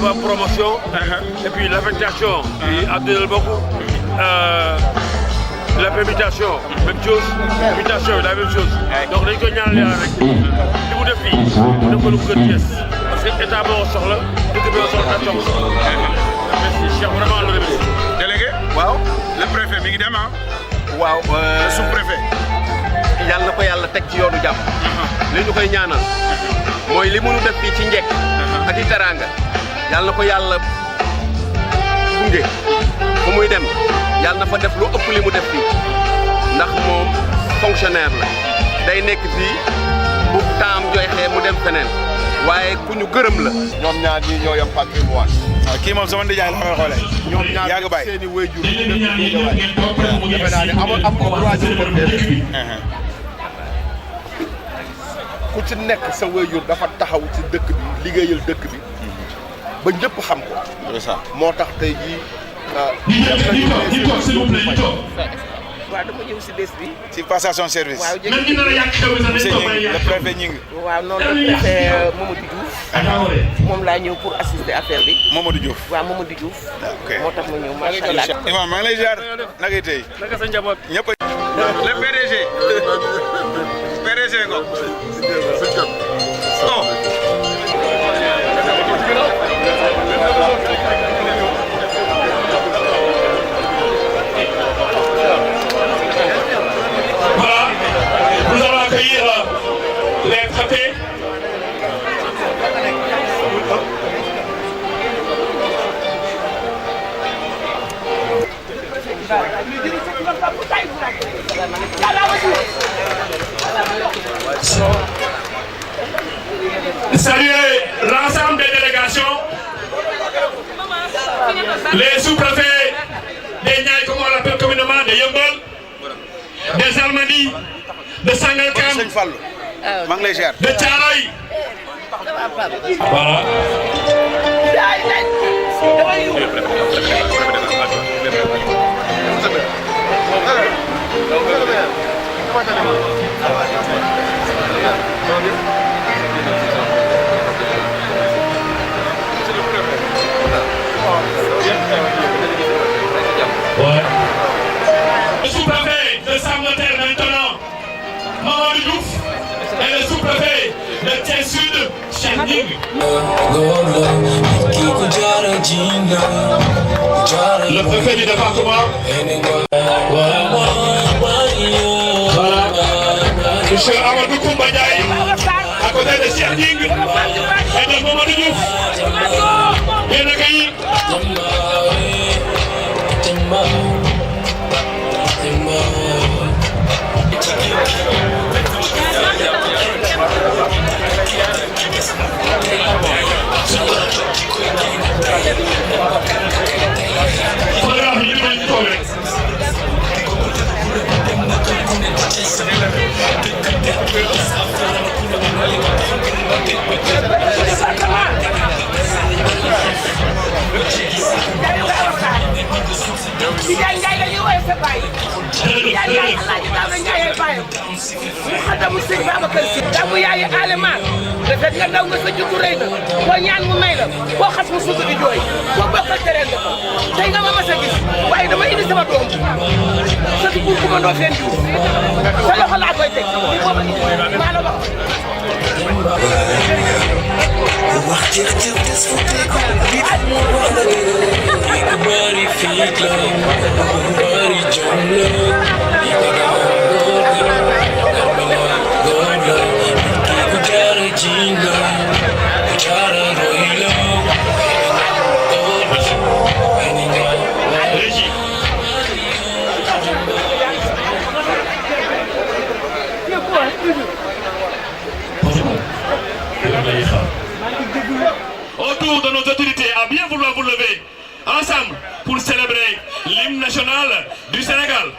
niveau promotion. Et puis l'affectation. Et Abdel beaucoup. La permutation, même chose. Permutation, la même chose. Donc dañ ko ñaanal yàlla rek li mu def fii mu def ko lu gën Thiès parce que état moo soxla dëkk bi soxla nation ko soxla. merci Cheikh vraiment le remercie. délégué. waaw le préfet mi ngi dem ah. waaw le sous-préfet. yàlla na ko yàlla teg ci yoonu jàmm. li ñu koy ñaanal. mooy li mu def fii ci njëkk. ak i teraanga. yàlla na ko yàlla gunge fu muy dem. yàlla na fa def lu ëpp li mu def fii ndax moom fonctionnaire la day nekk fii bu temps joxee mu dem feneen waaye ku ñu gërëm la. ñoom ñaar ñii ñoo yem patrimoine. waaw kii moom sama ndijaay la ma xoolee. ñoom ñaar yàgg bàyyi seen i waajur defe naa ne amul troisième personne. ku ci nekk sa waajur dafa taxaw ci dëkk bi liggéeyal dëkk bi ba ñëpp xam ko. c'est ça moo tax tey jii. waaw dama ñëw si bés bi. ci passation service. waaw monsieur Gningue le préfet Gningue. waaw noonu le préfet Mamadou Diouf. moom laa ñëw pour assister affaire bi. Mamadou Diouf. waaw Mamadou Diouf. ok moo tax ma ñëw macha allah. Imam maa ngi lay ziar naka tey. naka sa njaboot. ñëpp a. le PDG. PDG ko. oh. Nous allons accueillir les traités. Saluer l'ensemble des délégations, les sous-préfets des Niayes, comme on l'appelle communément, de Yeumbeul, des Almadies, de Sangalkam, maa ngi lay ziar. de Thiaroye. Voilà. Ouais. Le sous-préfet de Sam Notaire maintenant, Mamadou Diouf, et le sous-préfet de Thiès Sud, Cheikh Gningue. Le préfet du département. Voilà. Monsieur Amadou Koumba Ndiaye, à côté de Cheikh Gningue et de Mamadou Diouf. Bien accueillis. Ndiaye Ndiaye la ñuy woowee sa baay Ndiaye Ndiaye Alaaji Daouda Ndiaye ay baayam mu xadamu sëñ Babacar Si damu yaayu aliment rafet nga ndaw nga sa juddu rëy na boo ñaan mu may la boo xas mu suuf di jooy boo bokkal tereen nga ko tey nga ma mas a gis waaye dama indi sama doom sa dugub bu ma ndoo feen jiw sa loxo laa koy teg maa la wax Autour de nos autorités, à bien vouloir vous lever ensemble pour célébrer l'hymne national du Sénégal.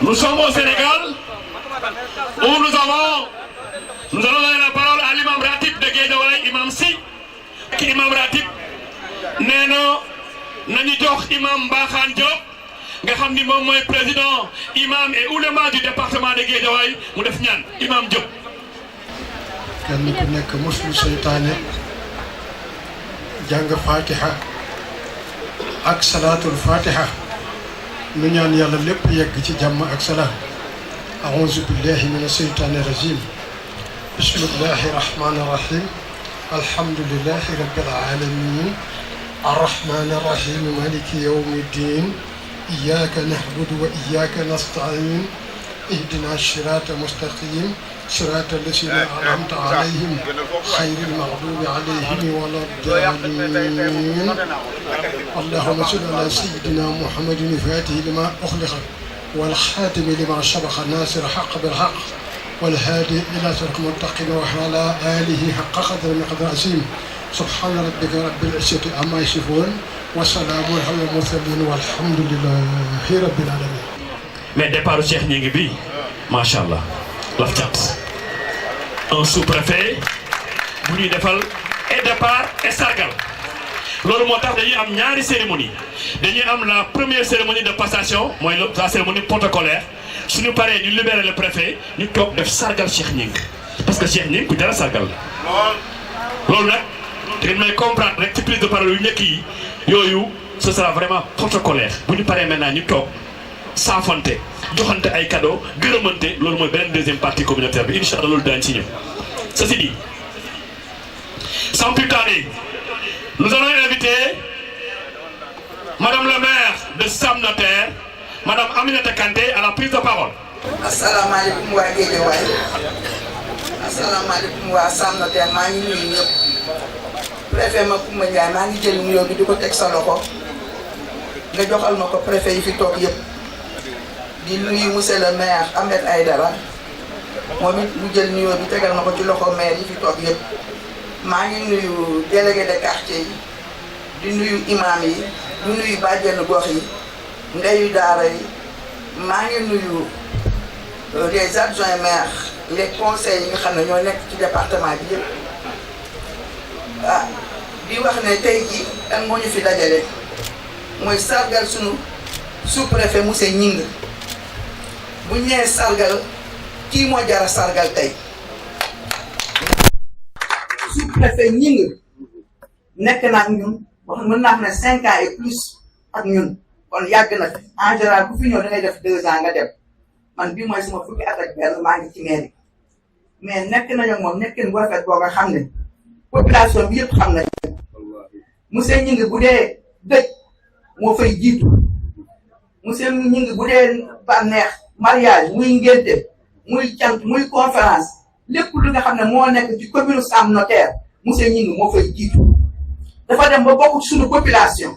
Nous sommes au Sénégal où nous allons donner la parole à l'imam Ratib de Guédiawaye, imam Si, qui imam Ratib nee na nañu jox imam Mbaxane Diop nga xam ni moom mooy président imam et ouléma du département de Guédiawaye mu def ñaan imam Diop. kenn ku nekk muslu seytaane jàng fatiha ak salaatul fatiha nu ñaan yàlla lépp yegg ci jàmm ak salaam. a'uuzu billahi mina seytaani rajim. bismillahi rahmaani rahim. alhamdulillahi rabbil alamin. الرحمن الرحيم مالك يوم الدين إياك نعبد وإياك نستعين اهدنا الصراط المستقيم صراط الذين أنعمت عليهم غير المغضوب عليهم ولا الضالين اللهم صل على سيدنا محمد الفاتح لما أخلق والخاتم لما سبق الناصر الحق بالحق والهادي إلى صراط المستقيم وعلى آله حق قدر مقدار عظيم سبحان ربك رب العزة عما يصفون وسلام على المرسلين والحمد لله رب العالمين. mais départ Cheikh Gningue bi macha allah laf cat un sous-préfet bu ñuy defal et départ et sargal loolu moo tax dañuy am ñaari cérémonie dañuy am la première cérémonie de passation mooy la cérémonie protocolaire suñu paree ñu libérer le préfet ñu toog def sargal Cheikh Gningue parce que Cheikh Gningue ku jar a sargal la loolu nag. te ngeen may comprendre rek ci prise de parole yu njëkk yi yooyu ce sera vraiment protocolaire bu ñu paree maintenant ñu toog saafante joxante ay cadeaux gërëmante loolu mooy beneen deuxième partie communautaire bi incha allah loolu daañu ci ñëw. ceci dit sans plus tarder nous allons inviter madame le maire de Sam Notaire madame Aminata Kanté à la prise de parole. asalaamaaleykum waa Guédiawaye asalaamaaleykum waa Sam Notaire maa ngi nuyu ñëpp. préfet Macoumba Ndiaye maa ngi jël nuyoo bi di ko teg sa loxo nga joxal ma ko préfet yi fi toog yëpp di nuyu monsieur le maire Ahmed Aïdara moom it mu jël nuyoo bi tegal ma ko ci loxo maire yi fi toog yëpp maa ngi nuyu délégué de quartier yi di nuyu imam yi di nuyu bàjjenu gox yi ndeyu daara yi maa ngi nuyu les adjoints maires les conseils yi nga xam ne ñoo nekk ci département bi yëpp di wax ne tey jii kan moo ñu fi dajale mooy sargal sunu sous-préfet monsieur Gningue bu ñu nee sargal kii moo jara sargal tey sous-préfet Gningue nekk na ak ñun wax mën naa xam ne 5 ans et plus ak ñun kon yàgg na fi en général ku fi ñëw da ngay def 2 ans nga dem man bii mooy sama fukki at ak benn maa ngi ci mairie mais nekk nañu ak moom nekkin bu rafet boo nga xam ne population bi yëpp xam nañ monsieur Gningue bu dee dëj moo fay jiitu monsieur Gningue bu dee bànneex mariage muy ngénte muy cant muy conférence lépp lu nga xam ne moo nekk ci commune Sam Notaire monsieur Gningue moo fay jiitu dafa dem ba bokk ci suñu population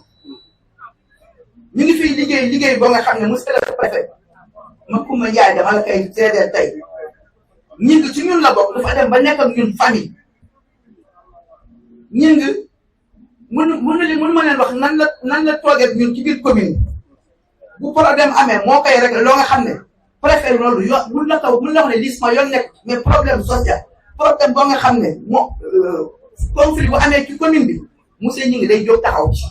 ñu ngi fiy liggéey boo nga xam ne monsieur le préfet Macoumba Ndiaye dama la koy seedeel tey Gningue ci ñun la bokk dafa dem ba nekk ak ñun famille Gningue mënu ma leen wax nan la toogee ñun ci biir commune bu problème amee moo koy rek loo nga xam ne préfet loolu mun la wax ne lii sama yoon nekk mais problème social problème boo nga xam ne moo conflit bu amee ci commune bi monsieur Gningue day jóg taxaw ci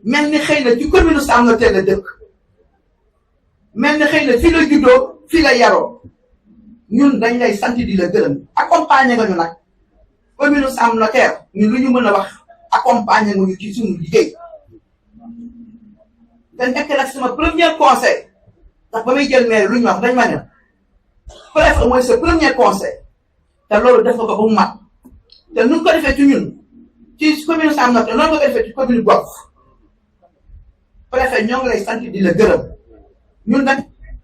mel ni xëy na ci commune Sam Notaire la dëkk mel ni xëy na fii la juddoo fii la yaroo ñun dañ lay sant di la gërëm accompagner nga ñu nag commune Sam Notaire ñun lu ñu mën a wax accompagner nga ñu ci suñu liggéey dañ nekk nag sama premier conseil ndax ba may jël maire lu ñu wax dañ ma ne préfet mooy sa premier conseil te loolu def nga ko ba mu mat te nu ko defee ci ñun ci commune Sam Notaire noonu nga ko defee ci commune Golf préfet ñoo ngi lay sant di la gërëm ñun nag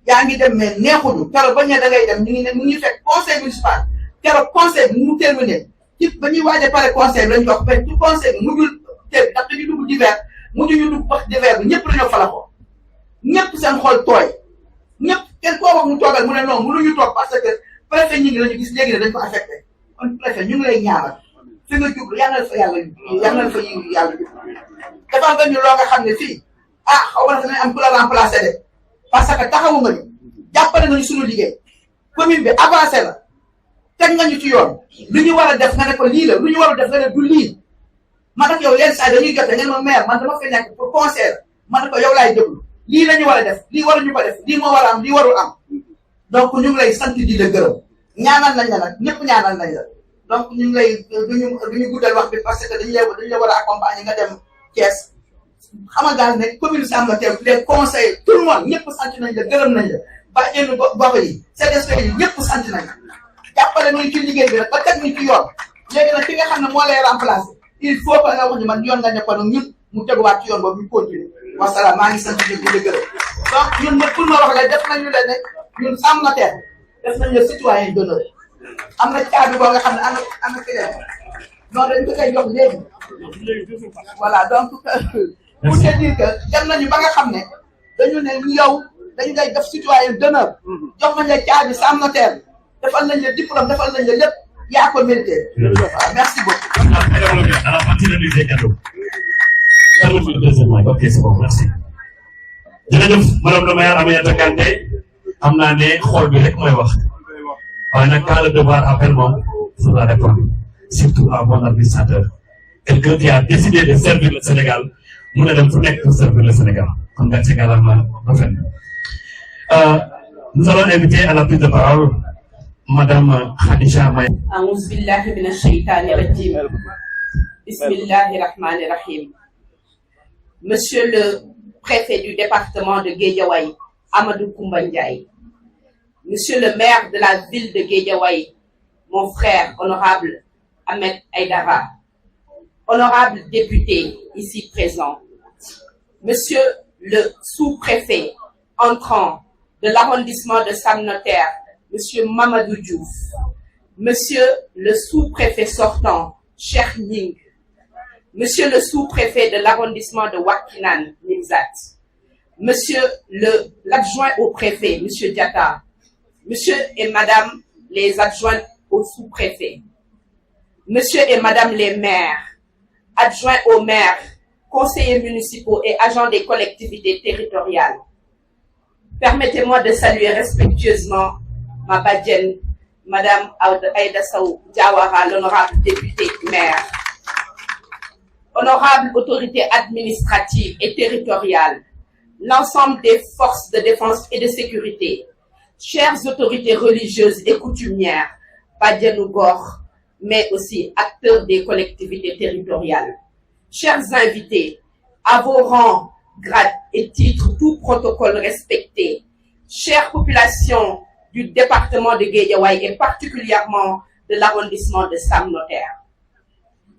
yaa ngi dem mais neexuñu keroog ba ñu da ngay dem ñu ngi ne ñu ngi fekk conseil municipal keroog conseil bi mu terminé ci ba ñuy waaj a pare conseil bi lañ jox mais ci conseil bi mujjul teel ndax dañuy dugg divers mujjuñu dugg wax divers bi ñëpp dañoo fala ko ñëpp seen xol tooy ñëpp kenn koo wax mu toogal mu ne non mënuñu toog parce que préfet ñi ngi lañu gis léegi ne dañ ko affecté kon préfet ñu ngi lay ñaanal fi nga jublu yal na fa yàlla jublu defal nga ñu loo nga xam ne fii xaw ma ne am ku la remplacé de parce que taxawu nga ñu jàppale nañu suñu liggéey commune bi avancé na teg nga ñu ci yoon lu ñu war a def nga ne ko lii la lu ñu war a def nga ne du lii man ak yow yenn saa dañuy jote ngeen ma maire man dama fi nekk pour conseil man ne ko yow laay déglu lii la ñu war a def lii waruñu ko def lii moo war a am lii warul am donc ñu ngi lay sant di la gërëm ñaanal nañ la nag ñëpp ñaanal nañ la donc ñu ngi lay duñu guddal wax bi parce que dañu la war a accompagner nga dem Thiès xamal daal ne commune Sam Notaire les conseils tout le monde ñëpp sant nañ la gërëm nañ la bàjjenu gox yi CDSP yi ñëpp sant nañ la jàppale nañu ci liggéey bi nag ba teg ñu ci yoon léegi nag ki nga xam ne moo lay remplacer il faut que nga wax ni man yoon nga nekkoon ak ñun mu teguwaat ci yoon boobu ñu continuer wasalaam maa ngi sant di la gërëm donc ñun nag pour ma wax la def nañu la ne ñun Sam Notaire def nañu la citoyen d'honneur am na caabi boo nga xam ne am na keneen non dañ ko koy jox léegi voilà donc pour te dire que dem nañu ba nga xam ne dañu ne yow dañu ngay def citoyen d'honneur jox nañ la caabi Sam Notaire defal nañ la diplôme defal nañ la lépp yaa ko mérité. waaw merci beaucoup. à la partie de l'usine cadeau. ok c'est bon merci. jërëjëf madame le maire Aminata Kanté xam naa ne xool bi rek mooy wax waaye nag quand le devoir appelle moom il faudra répondre surtout à bon administrateur quelqu'un qui a décidé de servir le Sénégal mu ne dem fu nekk pour servir le Sénégal kon nga ci gàllankoor rafet na. Nous allons inviter à la prise de parole Madame Khadija May. أعوذ بالله من الشيطان الرجيم بسم الله الرحمن الرحيم. Monsieur le préfet du département de Guédiawaye, Amadou Koumba Ndiaye. Monsieur le maire de la ville de Guédiawaye, mon frère honorable Ahmed Aïdara. Honorable député ici présent. Monsieur le sous-préfet entrant de l'arrondissement de Sam Notaire, Monsieur Mamadou Diouf, Monsieur le sous-préfet sortant, Cheikh Ning, Monsieur le sous-préfet de l'arrondissement de Wakinan, Nimzat, Monsieur l'adjoint au préfet, Monsieur Diata, Monsieur et Madame les adjoints au sous-préfet, Monsieur et Madame les maires, adjoints aux maires, conseillers municipaux et agents des collectivités territoriales. Permettez-moi de saluer respectueusement ma badienne, Madame Aïda Sow Diawara, l'honorable député maire. Honorable autorité administrative et territoriale, l'ensemble des forces de défense et de sécurité, chères autorités religieuses et coutumières, Badianougor, mais aussi acteurs des collectivités territoriales. Chers invités, à vos rangs, grades et titres, tout protocole respecté, chère population du département de Guédiawaye et particulièrement de l'arrondissement de Sam Notaire.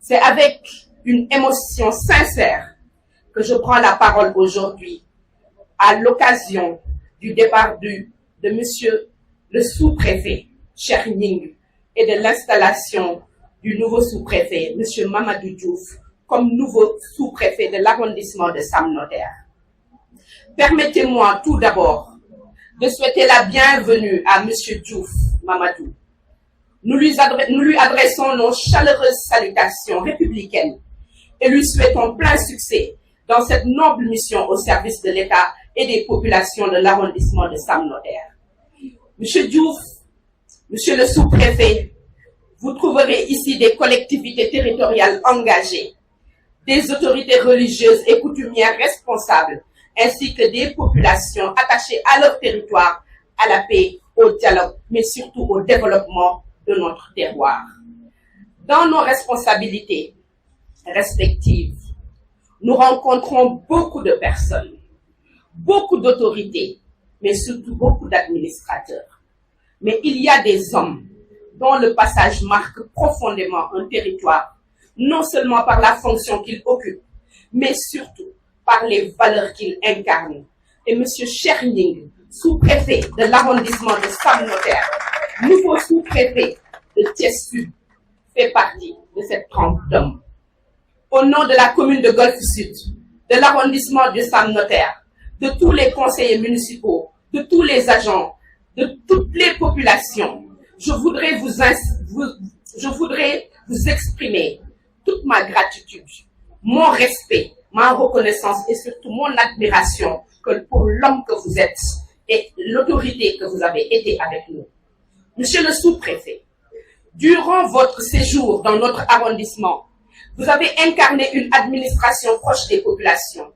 C'est avec une émotion sincère que je prends la parole aujourd'hui à l'occasion du départ de Monsieur le sous-préfet, Cheikh Ning, et de l'installation du nouveau sous-préfet, Monsieur Mamadou Diouf, comme nouveau sous-préfet de l'arrondissement de Sam Notaire. Permettez-moi tout d'abord de souhaiter la bienvenue à Monsieur Diouf Mamadou. Nous lui adressons nos chaleureuses salutations républicaines et lui souhaitons plein succès dans cette noble mission au service de l'État et des populations de l'arrondissement de Sam Notaire. Monsieur Diouf, Monsieur le sous-préfet, vous trouverez ici des collectivités territoriales engagées, des autorités religieuses et coutumières responsables, ainsi que des populations attachées à leur territoire, à la paix, au dialogue, mais surtout au développement de notre terroir. Dans nos responsabilités respectives, nous rencontrons beaucoup de personnes, beaucoup d'autorités, mais surtout beaucoup d'administrateurs. Mais il y a des hommes dont le passage marque profondément un territoire, non seulement par la fonction qu'ils occupent, mais surtout par les valeurs qu'ils incarnent. Et M. Cherning, sous-préfet de l'arrondissement de Sam Notaire, nouveau sous-préfet de Thiès-Sud, fait partie de cette trempe d'hommes. Au nom de la commune de Golfe Sud, de l'arrondissement de Sam Notaire, de tous les conseillers municipaux, de tous les agents, de toutes les populations, je voudrais vous exprimer toute ma gratitude, mon respect, ma reconnaissance et surtout mon admiration pour l'homme que vous êtes, et l'autorité que vous avez été avec nous. Monsieur le sous-préfet, durant votre séjour dans notre arrondissement, vous avez incarné une administration proche des populations,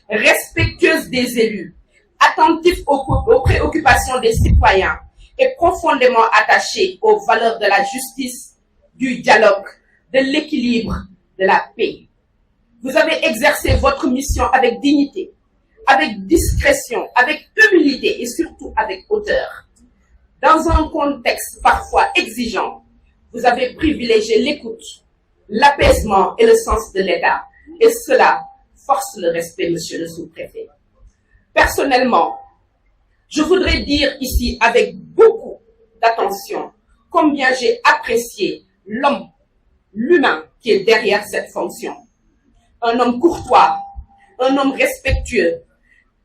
respectueuse des élus, attentive aux préoccupations des citoyens et profondément attachée aux valeurs de la justice, du dialogue, de l'équilibre, de la paix. Vous avez exercé votre mission avec dignité, avec discrétion, avec humilité et surtout avec hauteur. Dans un contexte parfois exigeant, vous avez privilégié l'écoute, l'apaisement et le sens de l'État. Et cela force le respect, monsieur le sous-préfet. Personnellement, je voudrais dire ici avec beaucoup d'attention combien j'ai apprécié l'homme, l'humain qui est derrière cette fonction. Un homme courtois, un homme respectueux,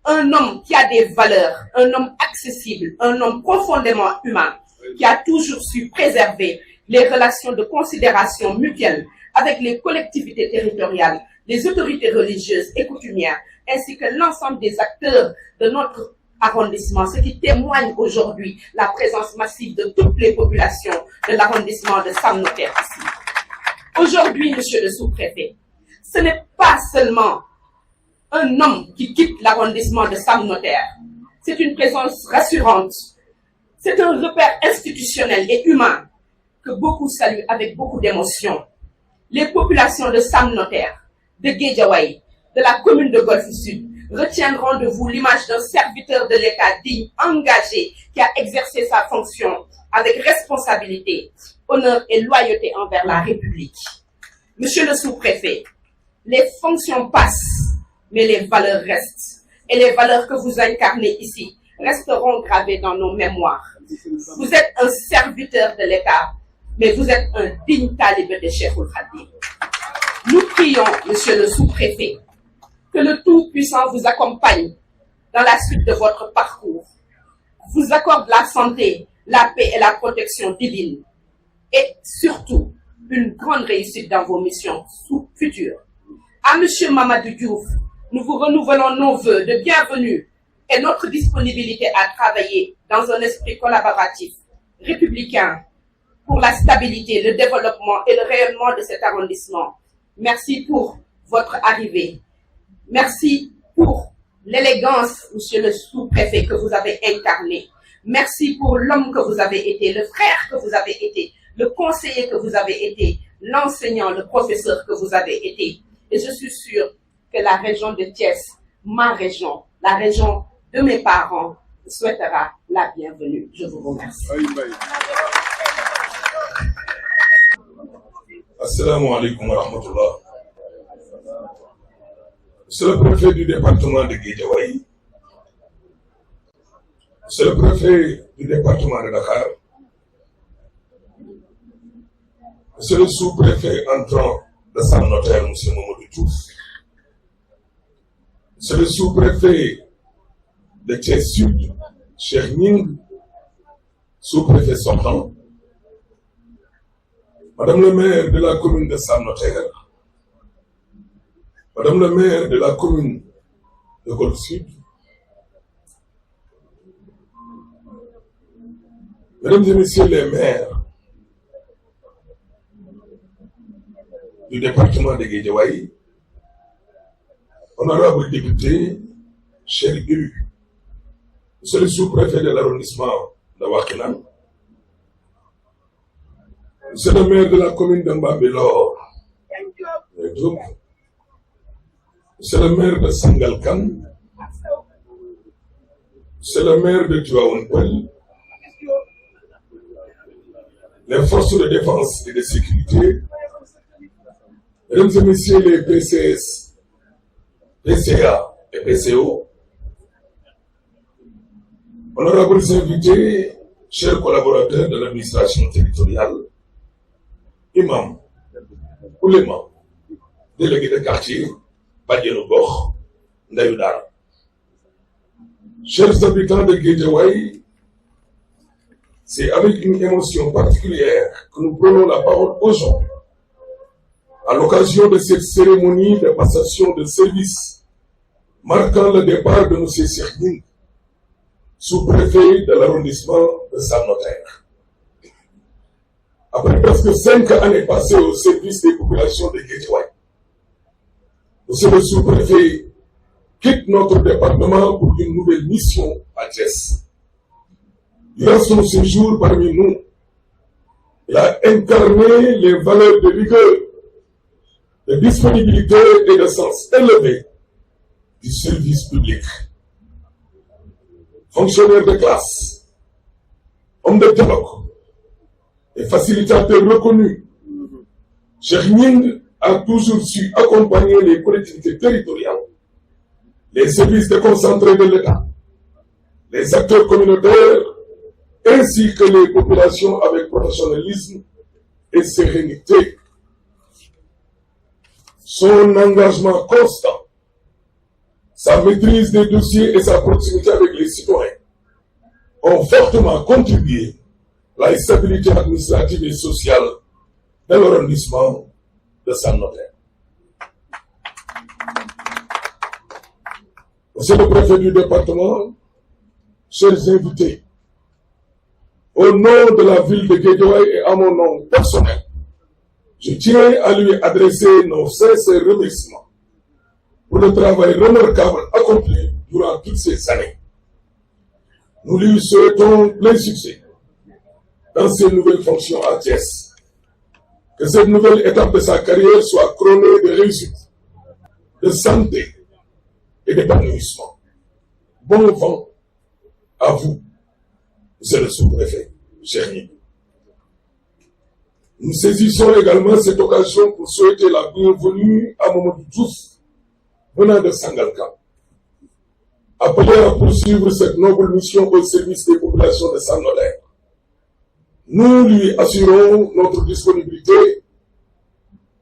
un homme qui a des valeurs, un homme accessible, un homme profondément humain, qui a toujours su préserver les relations de considération mutuelle avec les collectivités territoriales, les autorités religieuses et coutumières, ainsi que l'ensemble des acteurs de notre arrondissement, ce qui témoigne aujourd'hui la présence massive de toutes les populations de l'arrondissement de Sam Notaire ici. Aujourd'hui, monsieur le sous-préfet, ce n'est pas seulement un homme qui quitte l'arrondissement de Sam Notaire. C'est une présence rassurante. C'est un repère institutionnel et humain que beaucoup saluent avec beaucoup d'émotion. Les populations de Sam Notaire, de Guédiawaye, de la commune de Golfe Sud, retiendront de vous l'image d'un serviteur de l'État digne, engagé, qui a exercé sa fonction avec responsabilité, honneur et loyauté envers la République. Monsieur le sous-préfet, les fonctions passent, mais les valeurs restent. Et les valeurs que vous incarnez ici resteront gravées dans nos mémoires. Vous êtes un serviteur de l'État, mais vous êtes un digne talibé de Cheikhoul Khadim. Nous prions, monsieur le sous-préfet, que le Tout-Puissant vous accompagne dans la suite de votre parcours, vous accorde la santé, la paix et la protection divine, et surtout, une grande réussite dans vos missions futures. À monsieur Mamadou Diouf, nous vous renouvelons nos vœux de bienvenue et notre disponibilité à travailler dans un esprit collaboratif, républicain, pour la stabilité, le développement et le rayonnement de cet arrondissement. Merci pour votre arrivée. Merci pour l'élégance, monsieur le sous-préfet, que vous avez incarné. Merci pour l'homme que vous avez été, le frère que vous avez été, le conseiller que vous avez été, l'enseignant, le professeur que vous avez été. Et je suis sûre que la région de Thiès, ma région, la région de mes parents, souhaitera la bienvenue. Je vous remercie. Assalamu alaikum wa rahmatullah. Monsieur le préfet du département de Guédiawaye, monsieur le préfet du département de Dakar, monsieur le sous-préfet entrant de Sam Notaire, monsieur Mamadou Diouf, monsieur le sous-préfet de Thiès Sud, Cheikh Ning, sous-préfet sortant, madame le maire de la commune de Sam Notaire, madame le maire de la commune de Golfe Sud, mesdames et messieurs les maires du département de Guédiawaye, honorables députés, chers élus, monsieur le sous-préfet de l'arrondissement de Wakhinane, monsieur le maire de la commune de Mbambilor, monsieur le maire de Sangalkam, monsieur le maire de Tivaouane-Peulh, les forces de défense et de sécurité, mesdames et messieurs les PCS, PCA et PCO, honorables invités, chers collaborateurs de l'administration territoriale, imams, oulémas, délégués de quartier, Badiano Bokh, Ndayou Dara. Chers habitants de Guédiawaye, c'est avec une émotion particulière que nous prenons la parole aujourd'hui, à l'occasion de cette cérémonie de passation de service marquant le départ de M. Cheikh Ning, sous-préfet de l'arrondissement de Sam Notaire. Après presque 5 années passées au service des populations de Guédiawaye, monsieur le sous-préfet quitte notre département pour une nouvelle mission à Thiès. Durant son séjour parmi nous, il a incarné les valeurs de rigueur, de disponibilité et de sens élevé du service public. Fonctionnaire de classe, homme de dialogue et facilitateur reconnu, Cheikh Ning a toujours su accompagner les collectivités territoriales, les services déconcentrés de l'État, les acteurs communautaires, ainsi que les populations avec professionnalisme et sérénité. Son engagement constant, sa maîtrise des dossiers et sa proximité avec les citoyens ont fortement contribué à la stabilité administrative et sociale de l'arrondissement de Sam Notaire. Monsieur le préfet du département, chers invités, au nom de la ville de Guédiawaye et à mon nom personnel, je tiens à lui adresser nos sincères remerciements pour le travail remarquable accompli durant toutes ces années. Nous lui souhaitons plein succès dans ses nouvelles fonctions à Thiès. Que cette nouvelle étape de sa carrière soit couronnée de réussite, de santé et d'épanouissement. Bon vent à vous, monsieur le sous-préfet, cher Ning. Nous saisissons également cette occasion pour souhaiter la bienvenue à Mamadou Diouf, venant de Sangalkam. Appelé à poursuivre cette noble mission au service des populations de Sam Notaire, nous lui assurons notre disponibilité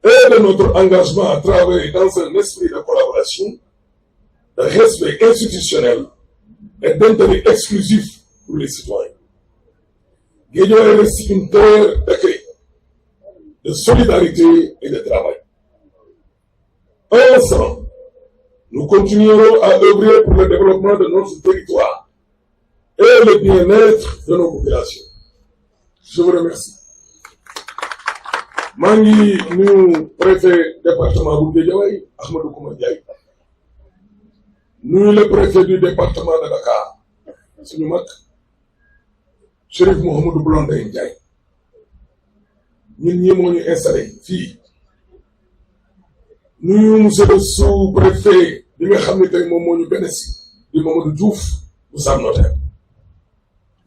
et de notre engagement à travailler dans un esprit de collaboration, de respect institutionnel et d'intérêt exclusif pour les citoyens. Guédiawaye reste une terre d'accueil, de solidarité et de travail. Ensemble, nous continuerons à œuvrer pour le développement de notre territoire et le bien-être de nos populations. Je vous remercie. Mangi, nous, préfet département de Guédiawaye, Ahmadou Kouma Ndiaye. Nous, le préfet du département de Dakar, Sunumak, Chérif Mohamedou Blondin Ndiaye. Nous n'y avons installé, fille. Nous, monsieur le sous-préfet, nous avons di Mamadou Diouf bu Sam Notaire.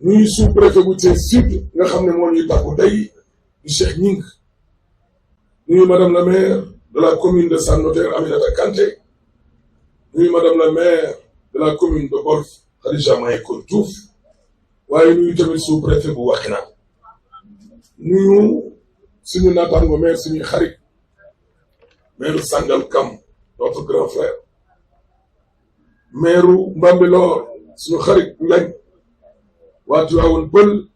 Nous, sous-préfet bu Thiès Sud, nous avons di Cheikh Ning. Nous, madame la maire de la commune de Sam Notaire, Aminata Kanté. Nous, madame la maire de la commune de Golf, Khadija Mahécor Diouf. Nous, tamit sous-préfet bu Wakhinane. Nous, suñu naataango maire suñuy xarit maire Sangalkam notre grand frère maire Mbambilor suñu xarit Ngagne waa Tivaouane Peulh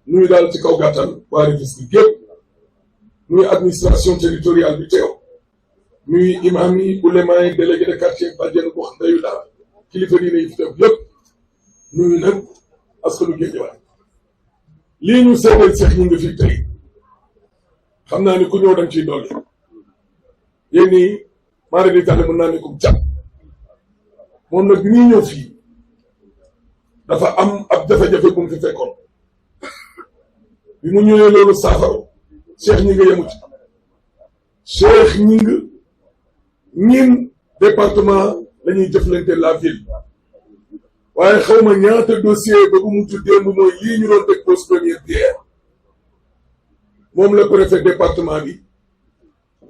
nuy daal ci kaw gàttal waa Rufisque gépp nuy administration territoriale bi teew nuy imam yi ulema yi délégué de quartier bàjjen gox ndeyu daal kilifa diine yi fi teew yëpp nuy nag askanu Guédiawaye lii ñu seedeel Cheikh ñu ngi fi tey xam naa ni ku ñëw dañ ciy dolli yéen nii maa di tànn mën naa ne ko jàpp moom nag bi ñuy ñëw fii dafa am ab jafe-jafe bu mu fi fekkoon bi mu ñëwee loolu saafara Cheikh ñi nga yemu ci Cheikh ñi nga ñin département la ñuy jëflante la ville waaye xaw ma ñaata dossier ba bu mu tuddee mooy lii ñu doon teg pose première pierre moom la préfet département bi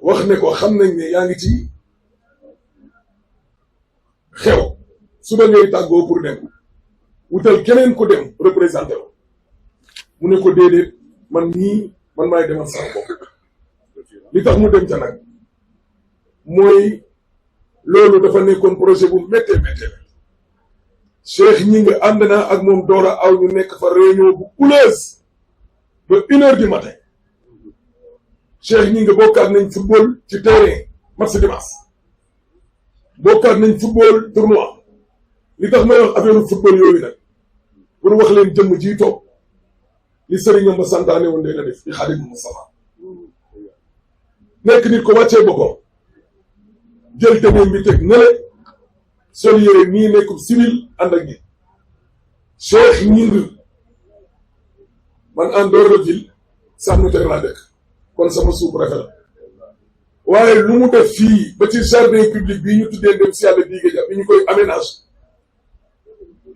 wax ne ko xam nañ ne yaa ngi ci xew suba ngay tàggoo pour dem wutal keneen ko dem représenté wo mu ne ko déedéet man maay demal sama bopp li tax mu dem ca nag mooy loolu dafa nekkoon projet bu méttee Cheikh ñi nga ànd naa ak moom doora aw ñu nekk fa réunion bu couleuse ba 1h du matin Cheikh ñi nga bokkaat nañ football ci terrain match dimanche bokkaat nañ football tournoi li tax may wax affaire football yooyu nag pour wax leen jëmm ji toog li sëriñam ma santaane woon day la def di Xaadimu Mustafaa nekk nit ko wàccee boppam jël tëneem bi teg nële sol yére nii nekkub civil ànd ak ñi Cheikh Gningue man en dehors de ville Sam Notaire laa dëkk kon sama sous-préfet la waaye lu mu def fii ba ci jardin public bii ñu tuddee dem si yàlla bii nga bi ñu koy aménage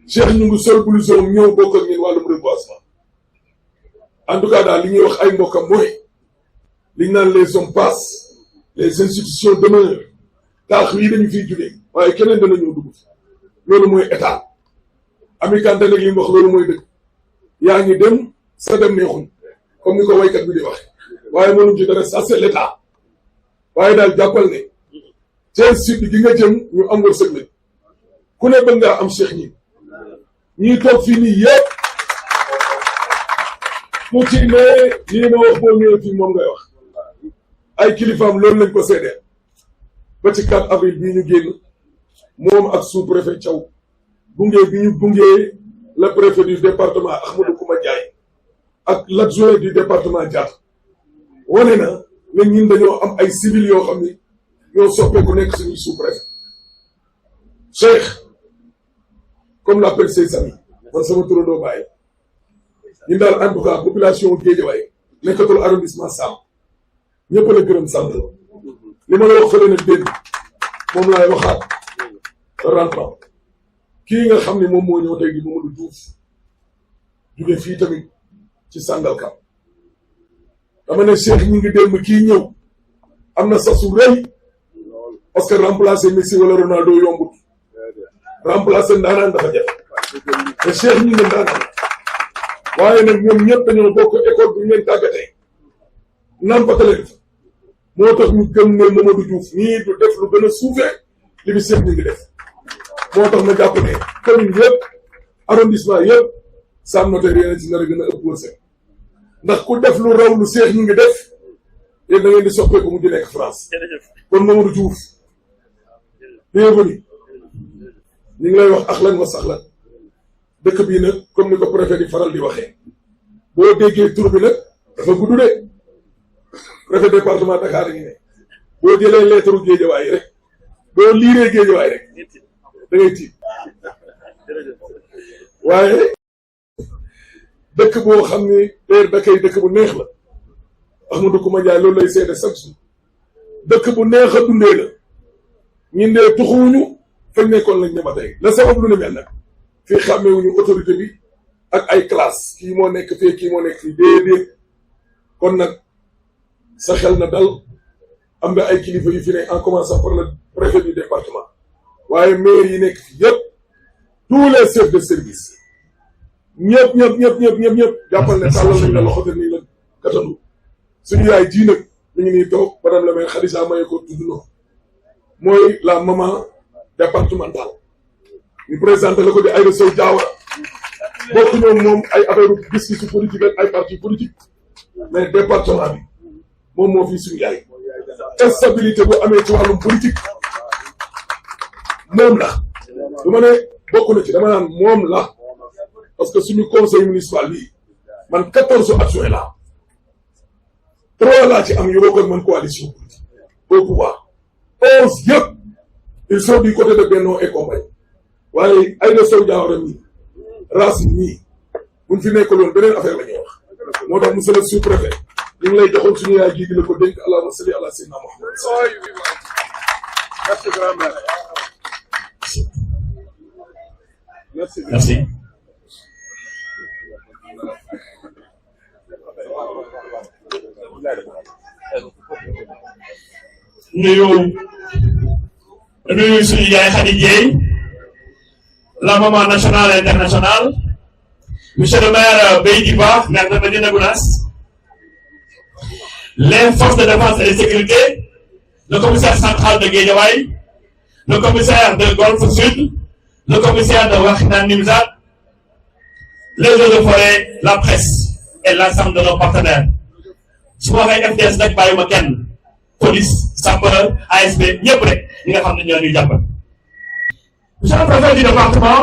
Cheikh Gningue sol blouson ñëw bokk ak ñun wàllum reboisement en tout cas daal li ñuy wax ay mbokkam mooy li ñu naan les hommes passent les institutions demeurent taax yi dañu fiy jugee waaye keneen dana ñëw dugg loolu mooy état Ami Kanté nag li mu wax loolu mooy dëgg yaa ngi dem sa dem neexuñ comme ni ko waykat bi di wax waaye mënuñ ci dara ça c'est l'état waaye daal jàppal ne seen sud gi nga jëm ñu am wërsëg lañ ku ne bëgg ngaa am Cheikh ñii toog fii nii yëpp ku ci ne lii ma wax boo ñëwee fii moom ngay wax ay kilifaam loolu lañ ko seedeel ba ci 4 avril bii ñu génn moom ak sous-préfet Thiaw gunge bi ñu gunge le préfet du département Ahmadou Kouma Ndiaye ak l'adjoint du département Diatta wane na ne ñun dañoo am ay civils yoo xam ni ñoo soppeeku nekk suñuy sous-préfet Cheikh comme l'appelle ses amis man sama turandoo bàyyi ñun daal en tout cas population Guédiawaye nekkatul arrondissement Sam ñëpp la gërëm sant li ma la wax fële nag dégg moom laay waxaat rentrant kii nga xam ne moom moo ñëw tey di Mamadou Diouf jóge fii tamit ci Sangalkam dama ne Cheikh ñi ngi démb kii ñëw am na sasu rëy parce que remplacer Messi wala Ronaldo yombut remplacer ndaanaan dafa jafe te Cheikh ñi ngi ndaanaan waaye nag ñoom ñëpp dañoo bokk école bu ñu leen tàggatee nampataleen fa moo tax ñu gëm ne Mamadou Diouf nii du def lu gën a suufee li bi Cheikh ñi ngi def moo tax ma jàpp ne commune yëpp arrondissement yëpp Sam Notaire yéen ci nar a gën a ëpp wërsëg ndax ku def lu raw lu Cheikh ñi ngi def yéen da ngeen di soppeeku mu di nekk France kon Mamadou Diouf bienvenue ñu ngi lay wax axlan wa saxlan dëkk bii nag comme ni ko préfet di faral di waxee boo déggee tur bi nag dafa gudd de préfet département Dakar a ngi ne boo jëlee lettre Guédiawaye rek boo liiree Guédiawaye rek da ngay tiit waaye dëkk boo xam ni teer dakay dëkk bu neex la Ahmadou Kouma Ndiaye loolu lay seede chaque jour dëkk bu neex a dundee la ñun de tuxuwuñu fañ nekkoon lañ ne ba tey la sabab lu ne mel nag fii xàmmeewuñu autorité bi ak ay classe kii moo nekk fii kii moo nekk fii déedéet kon nag sa xel na dal am nga ay kilifa yu fi ne en commençant par le préfet du département waaye maire yi nekk fi yëpp tous les chefs de service ñëpp jàppal ne tàllal nañ la loxo te nii la katandu suñu yaay ji nag mi ngi nii toog madame la maire Khadija maye ko tudd na mooy la maman départementale ñu présenté la ko di Aïda Sow Diawara bokk ñoom moom ay affaire gis-gisu politique ak ay parti politique mais département bi moom moo fi suñu yaay instabilité bu amee ci wàllum politique moom la du ma ne bokk na ci dama naan moom la parce que suñu conseil municipal bi man 14 adjoints la 3 laa ci am yu bokk ak man coalition au pouvoir 11 yëpp ils sont du côté de Benno et compagnie waaye Aïda Sow Diawara mii Racine mii buñ fi nekkaloon beneen affaire la ñuy wax moo tax monsieur le sous-préfet ñu ngi lay joxoon suñu yaay ji di la ko dénk allahumma salli ala sayyidina Muhammad. Merci grand-mère. Merci. nuyu suñu yaay Khady Dieye la maman nationale et internationale monsieur le maire Beydi Ba maire de Médina Gounass les forces de défense et de sécurité le commissaire central de Guédiawaye le commissaire de Golfe Sud le commissaire de Wakhinane Nimzatt les eaux de forêt la presse et l'ensemble de nos partenaires su ma waxee FDS nag bàyyiwuma kenn police sapeur ASP ñëpp rek ñi nga xam ne ñoo ñuy jàppal. Monsieur le préfet du département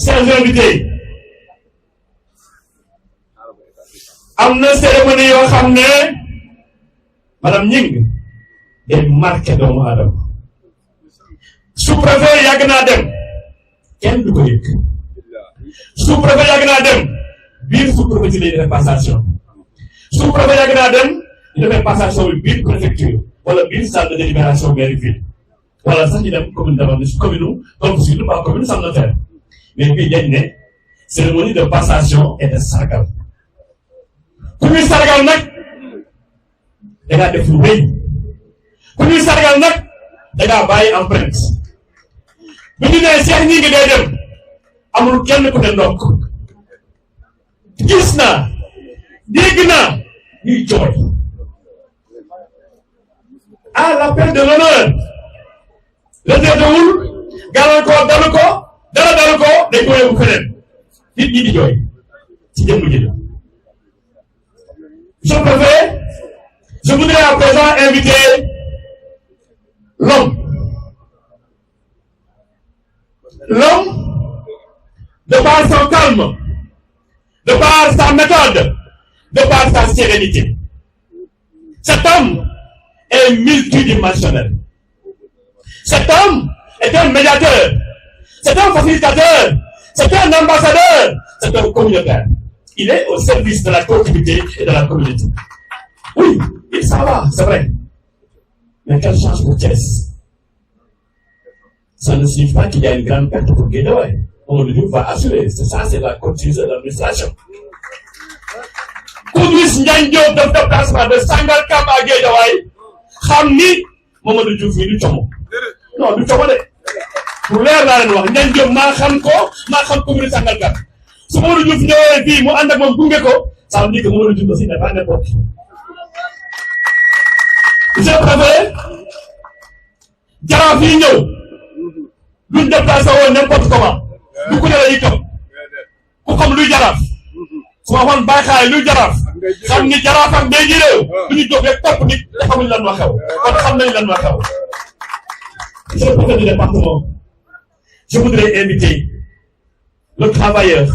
chers invités am na cérémonie yoo xam ne madame Gning day marqué doomu aadama sous-préfet yàgg naa dem kenn du ko yëg sous-préfet yàgg naa dem biir sous-préfet ci lay def passation sous-préfet yàgg naa dem ñu defee passation bi biir préfecture wala biir salle de délibération mairie ville wala sax ñu dem commune d'arrondissement commune donc surtout pas commune Sam Notaire mais bii dañ ne cérémonie de passation et de sargal ku ñuy sargal nag da ngaa def lu rëy ku ñuy sargal nag da ngaa bàyyi empreinte bi ñu nee Cheikh ñi ngi day dem amul kenn ku ne ndokk gis naa dégg naa ñuy jooy à l'appel de l'honneur retraitewul gàllankoor dalu ko dara dalu ko dañ ko yóbbu feneen nit ñi di jooy ci jëmm ji la. Monsieur le Préfet, je voudrais à présent inviter l'homme de par son calme, de par sa méthode, de par sa sérénité. Cet homme est multidimensionnel. Cet homme est un médiateur, c'est un facilitateur, c'est un ambassadeur, c'est un communautaire. Il est au service de la collectivité et de la communauté. Oui, il s'en va, c'est vrai. Mais quelle chance pour Thiès. Ça ne signifie pas qu'il y a une grande perte pour Guédiawaye. On va assurer, c'est ça, c'est la continuité de l'administration. Koudous Ndiagne Diop def déplacement de Sangalkam à Guédiawaye xam ni Mamadou Diouf mi du como non du como de pour leer laa leen wax Ndiagne Diop maa xam commune Sangalkam su Mamadou Diouf ñëwee fii mu ànd ak moom gunge ko ça veut dire que Mamadou Diouf aussi n'est pas n'importe qui. Monsieur le Préfet jaraaf yi ñëw duñ déplacé woon n'importe comment du ku ne la ñuy kam ku xam luy jaraaf su ma waxoon bàyyi luy jaraaf xam ni jaraaf ak mbéy mi réew du ñu jóg rek topp nit te xamuñ lan moo xew kon xam nañ lan moo xew. Monsieur le préfet du département, je voudrais inviter le travailleur,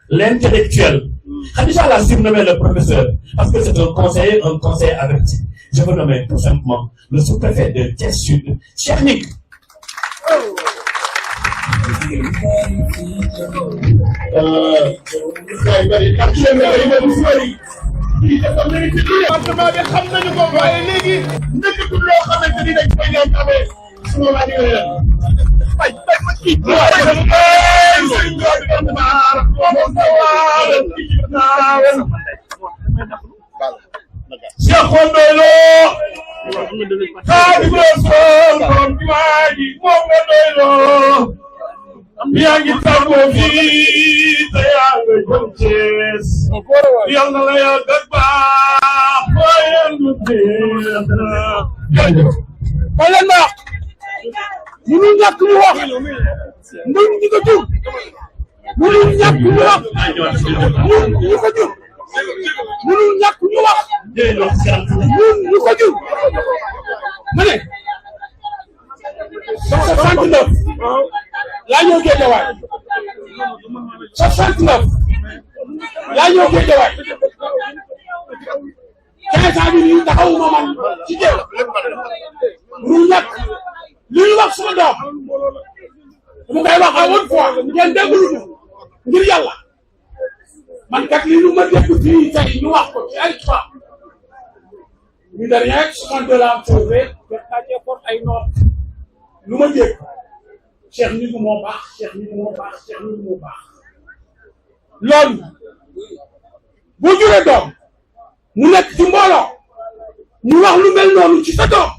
l'intellectuel. Khadija l'a surnommé le professeur parce que c'est un conseiller averti. Je veux nommer tout simplement le sous-préfet de Thiès Sud, Cheikh Nick. département bi xam nañu ko waaye léegi nekkatul loo xamante ni dañ koy leen amee suma waa di leen bay ma kii Cheikh Ndolo Xaadimu Rasuul borom jumaa ji moom nga doyloo yaa ngi tàggoo fii te yaa nga jëm Thiès yal na la yàgg ak baax waaye lu neex na jërëjëf. ma leen ma munu ñàkk ñu wax ñun ñi ko jur munu ñàkk ñu wax ñun ñi ko jur munu ñàkk ñu wax ñun ñi ko jur ma ne 69 laa ñëw Guédiawaye 69 laa ñëw Guédiawaye 15 ans bi nii taxawuma man ci jéem mu ñàkk li ñu wax suma doom mu koy wax à haute voix ngeen déglu ngir yàlla man kat li ñu ma dégg fii tey ñu wax ko ci ay fois ñu ne rien que 62 la am sauvé def naa cee porte ay noot lu ma dégg Cheikh Nigu moo baax Cheikh Nigu moo baax Cheikh Nigu moo baax loolu bu juree doom mu nekk ci mbooloo ñu wax lu mel noonu ci sa doom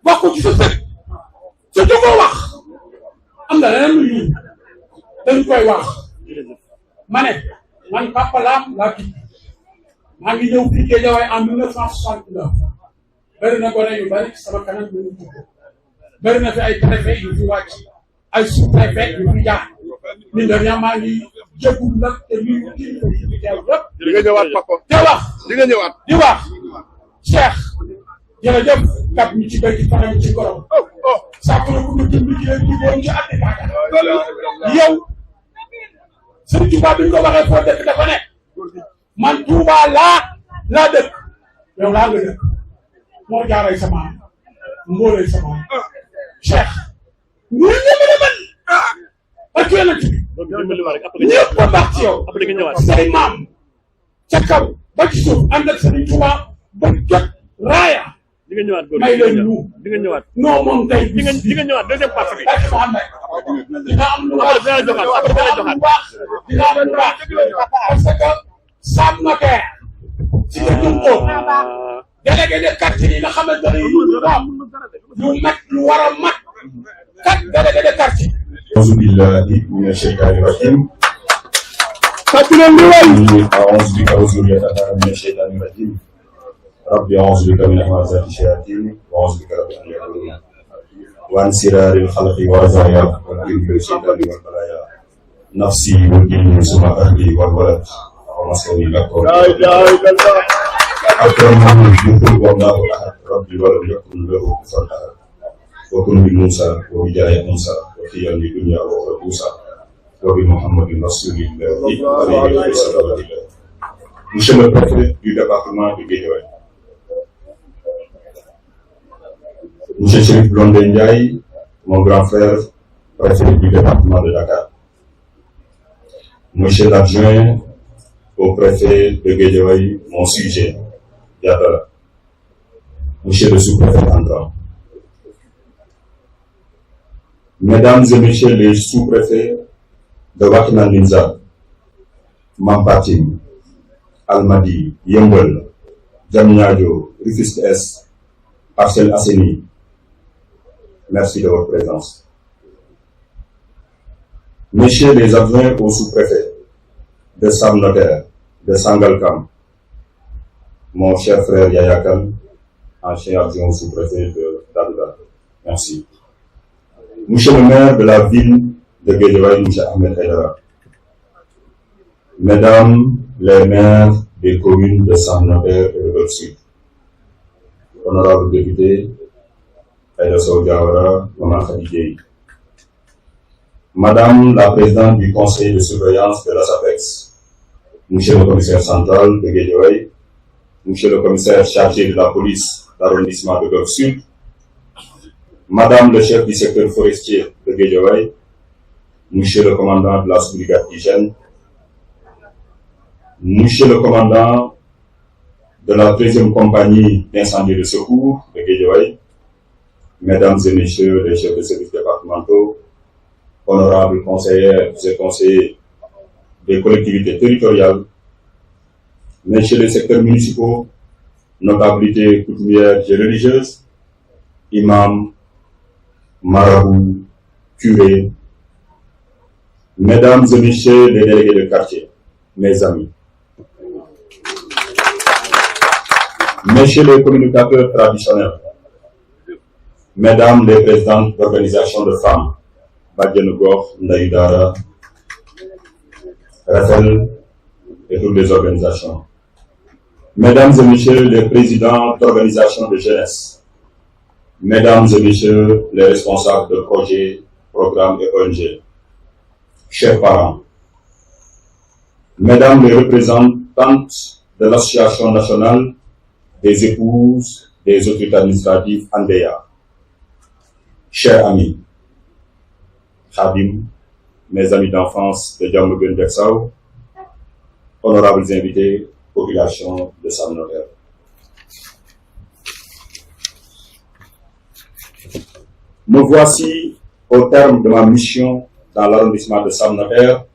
wax ko ci sa sët sa jógoo wax am na leneen lu ñu dañ koy wax ma ne man Papa Lam laa tudd maa ngi ñëw fii Guédiawaye en 1969 bëri na gone yu bëri sama kanam ñu ngi tudd bëri na fi ay préfet yu fi wàcc ay sous-préfet yu fi jaar ni nga maa ngi jégul nag te lii kii fi teew yëpp di nga ñëwaat Papa te wax di nga ñëwaat di wax Cheikh jërëjëf kat ñu ci béy ci fanam ci gorom sàppna ku ñu jënd ci leen ci boon ci àtte baaga yow sëñ Touba bi ñu ko waxee foo dëkk dafa ne man Touba laa dëkk yow laa nga dëkk moo jaaray sama mbooleeg sama Cheikh ñu ñëmale man ak yonent bi ñëpp a baax ci yow say maam ca kaw ba ci suuf ànd ak sëñ Touba ba jot raaya may leen ñu non moom tey di nga ñëwaat deuxième partie bi dina am lu baax dina am lu baax parce que Sam Notaire ci la ko délégué de quartier yi nga xamante ne lu mat lu war a mat kat délégué de quartier. auzu billahi mina shaytani rajim. أعوذ بك وذريتها من الشيطان الرجيم. ربي أعوذ بك من همزات الشياطين وأعوذ بك رب أن يحضرون. وعن سرار الخلق ورزايا وكل الشيطان والبلايا. نفسي والدين ثم أهلي والولد ومسكني لكم. لا إله إلا الله. أكرمه يقول والله أحد ربي ولم يكن له كفوا أحد. وكن بموسى وبجاه موسى وخيرا للدنيا وأخرى موسى. وبمحمد رسول الله عليه وسلم. Monsieur le préfet du département de Guédiawaye, Monsieur Chérif Blondin Ndiaye, mon grand frère, préfet du département de Dakar, Monsieur l'adjoint au préfet de Guédiawaye, mon sujet, Diatara, Monsieur le sous-préfet entrant, Mesdames et Messieurs les sous-préfets de Wakhinane Nimzatt, Mampatim, Almadies, Yeumbeul, Diamniadio, Rufisque Est, Parcelles Assainies, merci de votre présence. Messieurs les adjoints au sous-préfet de Sam Notaire, de Sangalkam, mon cher frère Yaya Kane, ancien adjoint au sous-préfet de Daouda, merci. Monsieur le maire de la ville de Guédiawaye, M. Ahmed Aïdara, Mesdames les maires des communes de Sam Notaire et de Golf Sud, honorables députés, Aïda Sow Diawara, Maman Khady Dièye, Madame la présidente du conseil de surveillance de la SAPEX, Monsieur le commissaire central de Guédiawaye, Monsieur le commissaire chargé de la police d'arrondissement de Golf Sud, Madame le chef du secteur forestier de Guédiawaye, Monsieur le commandant de la sous-brigade d'hygiène, Monsieur le commandant de la 13e compagnie d'incendie et de secours de Guédiawaye, Mesdames et Messieurs les chefs de services départementaux, honorables conseillères et conseillers des collectivités territoriales, Messieurs les secteurs municipaux, notabilités coutumières et religieuses, imams, marabouts, curés, Mesdames et Messieurs les délégués de quartier, mes amis, Messieurs les communicateurs traditionnels, Mesdames les présidentes d'organisations de femmes, Badiane Gox, Ndeye Dara, Raphaël et toutes les organisations, Mesdames et Messieurs les présidents d'organisations de jeunesse, Mesdames et Messieurs les responsables de projets, programmes et ONG, chers parents, Mesdames les représentantes de l'Association nationale des épouses des autorités administratives Andeya, chers amis, Khadim, mes amis d'enfance de Diamaguène Bexao, honorables invités, population de Sam Notaire. Me voici au terme de ma mission dans l'arrondissement de Sam Notaire,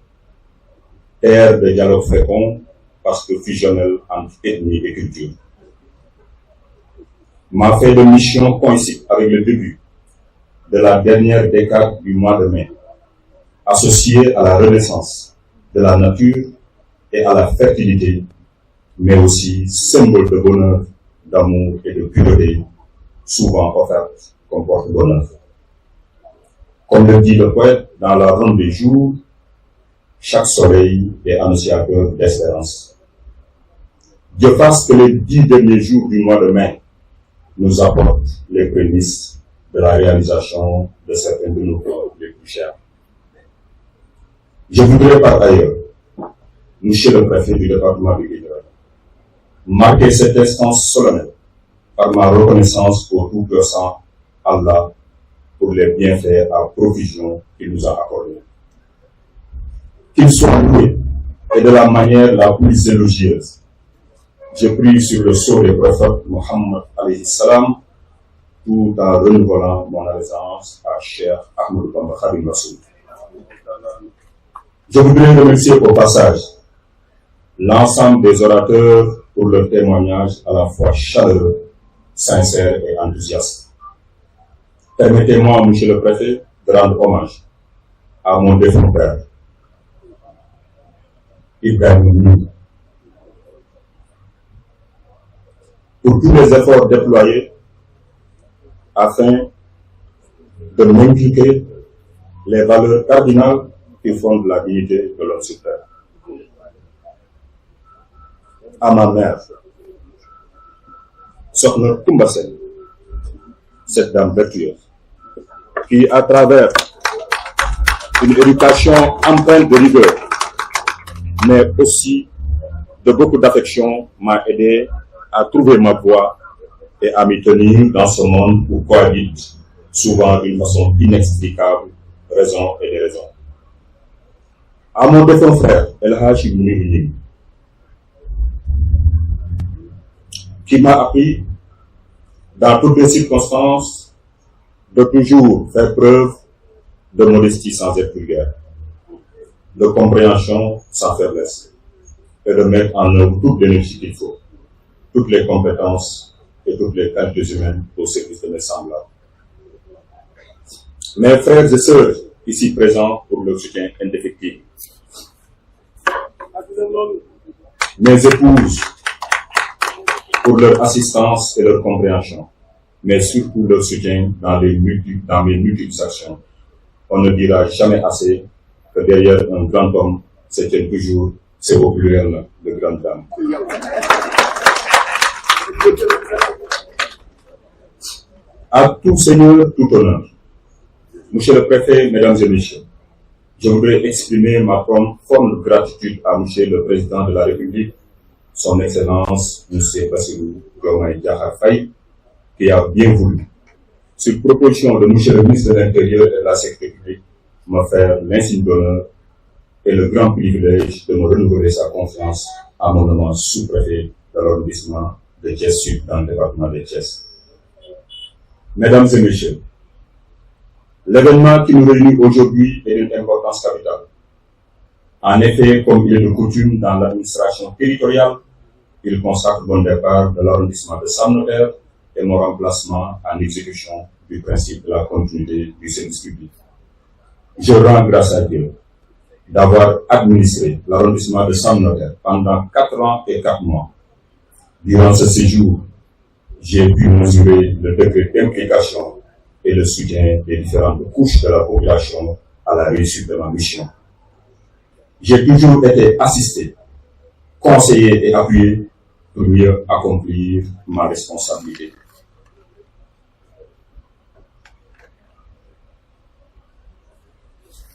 terre de dialogue fécond parce que fusionnel entre ethnie et culture. Ma fin de mission coïncide avec le début de la dernière décade du mois de mai, associée à la renaissance de la nature et à la fertilité, mais aussi symbole de bonheur, d'amour et de pureté, souvent offerte comme porte-bonheur. Comme le dit le poète dans la ronde des jours, chaque soleil est annonciateur d'espérance. Dieu fasse que les 10 derniers jours du mois de mai nous apportent les prémices de la réalisation de certains de nos plans les plus chers. Je voudrais par ailleurs Monsieur le préfet du département de Guédiawaye, marquez cette instance solennelle par ma reconnaissance au Tout-Puissant Allah pour les bienfaits à profusion qu'il nous a accordés. Qu'il soit loué et de la manière la plus élogieuse. Je prie sur le sceau des prophètes Mohammed alayhi salam, tout en renouvelant mon allégeance à Cheikh Ahmadou Bamba Khadim Rassoul. Je voudrais remercier au passage l'ensemble des orateurs pour leur témoignage à la fois chaleureux, sincère et enthousiaste. Permettez-moi, Monsieur le Préfet, de rendre hommage à mon défunt père, Ibrahim Ndour, pour tous les efforts déployés afin de m'inculquer les valeurs cardinales qui fondent la dignité de l'homme sur terre. À ma mère, Sokhna Koumba Sène, cette dame vertueuse, qui, à travers une éducation empreinte de rigueur, mais aussi de beaucoup d'affection, m'a aidé à trouver ma voie et à m'y tenir dans ce monde où cohabitent souvent d'une façon inexplicable raison et déraison. À mon défunt frère, El Hadji Mounir, qui m'a appris dans toutes les circonstances de toujours faire preuve de modestie sans être vulgaire, de compréhension sans faiblesse et de mettre en œuvre toute l'énergie qu'il faut, toutes les compétences et toutes les qualités humaines au service de mes semblables. Mes frères et sœurs ici présents pour leur soutien indéfectible, mes épouses pour leur assistance et leur compréhension, mais surtout leur soutien dans mes multiples actions. On ne dira jamais assez que derrière un grand homme, c'est toujours, c'est au pluriel, de grande dame. À tout seigneur, tout honneur. Monsieur le préfet, mesdames et messieurs, je voudrais exprimer ma profonde gratitude à Monsieur le Président de la République, Son Excellence, Monsieur Bassirou Diomaye Diakhar Faye, qui a bien voulu, sur proposition de Monsieur le ministre de l'Intérieur et de la Sécurité publique, me faire l'insigne d'honneur et le grand privilège de me renouveler sa confiance à mon nom sous-préfet de l'arrondissement de Thiès-Sud dans le département de Thiès. Mesdames et messieurs, l'événement qui nous réunit aujourd'hui est d'une importance capitale. En effet, comme il est de coutume dans l'administration territoriale, il consacre mon départ de l'arrondissement de Sam Notaire et mon remplacement en exécution du principe de la continuité du service public. Je rends grâce à Dieu d'avoir administré l'arrondissement de Sam Notaire pendant 4 ans et 4 mois. Durant ce séjour, j'ai pu mesurer le degré d'implication et le soutien des différentes couches de la population à la réussite de ma mission. J'ai toujours été assisté, conseillé et appuyé pour mieux accomplir ma responsabilité.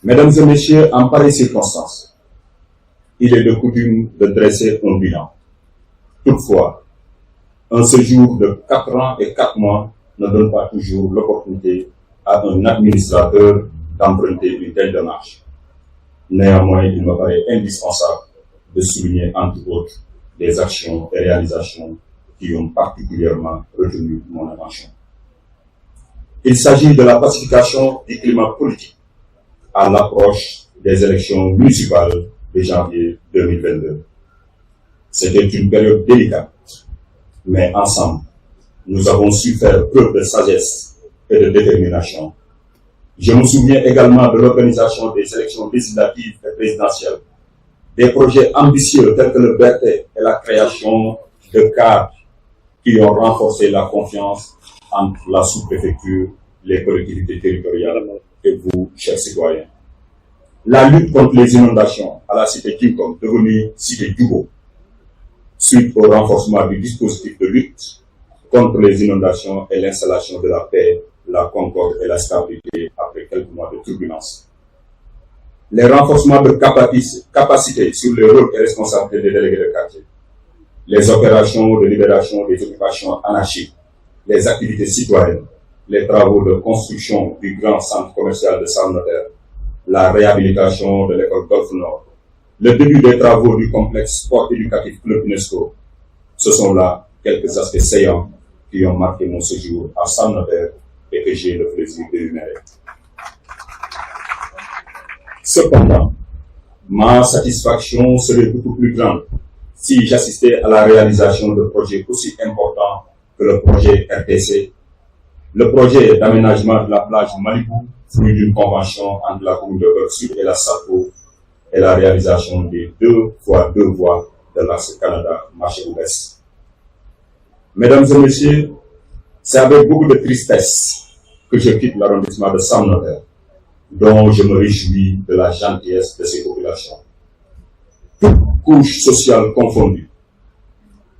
Mesdames et messieurs, en pareille circonstance, il est de coutume de dresser un bilan. Toutefois, un séjour de 4 ans et 4 mois ne donne pas toujours l'opportunité à un administrateur d'emprunter une telle démarche. Néanmoins, il me paraît indispensable de souligner, entre autres, des actions et réalisations qui ont particulièrement retenu mon attention. Il s'agit de la pacification du climat politique à l'approche des élections municipales de janvier 2022. C'était une période délicate, mais ensemble, nous avons su faire preuve de sagesse et de détermination. Je me souviens également de l'organisation des élections législatives et présidentielles, des projets ambitieux tels que le BRT et la création de cadres qui ont renforcé la confiance entre la sous-préfecture, les collectivités territoriales et vous, chers citoyens. La lutte contre les inondations à la cité King-Kong, devenue cité Djubo, suite au renforcement du dispositif de lutte contre les inondations et l'installation de la paix, la concorde et la stabilité après quelques mois de turbulences. les renforcements de capacité sur les rôles et responsabilités des délégués de quartier, les opérations de libération des occupations anarchiques, les activités citoyennes, les travaux de construction du grand centre commercial de Sam Notaire, la réhabilitation de l'école Golf Nord, le début des travaux du complexe sport éducatif Club UNESCO. Ce sont là quelques aspects saillants qui ont marqué mon séjour à Sam Notaire et que j'ai le plaisir d'énumérer. Cependant, ma satisfaction serait beaucoup plus grande si j'assistais à la réalisation de projets aussi importants que le projet RTC, le projet d'aménagement de la plage Malibou, fruit d'une convention entre la commune de Beurre Sud et la SAPO, et la réalisation des 2x2 voies de l'axe Canada-Marché-Ouest. Mesdames et messieurs, c'est avec beaucoup de tristesse que je quitte l'arrondissement de Sam Notaire, dont je me réjouis de la gentillesse de ses populations. Toutes couches sociales confondues,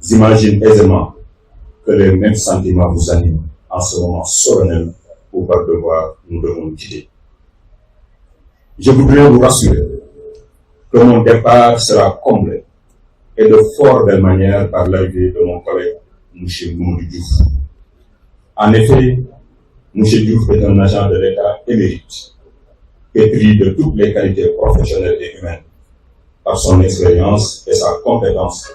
j'imagine aisément que les mêmes sentiments vous animent en ce moment solennel où par devoir nous devons quitter. Je voudrais vous rassurer que mon départ sera comblé et de fort belle manière par l'arrivée de mon collègue M. Mamadou Diouf. En effet, M. Diouf est un agent de l'État émérite, pétri de toutes les qualités professionnelles et humaines. Par son expérience et sa compétence,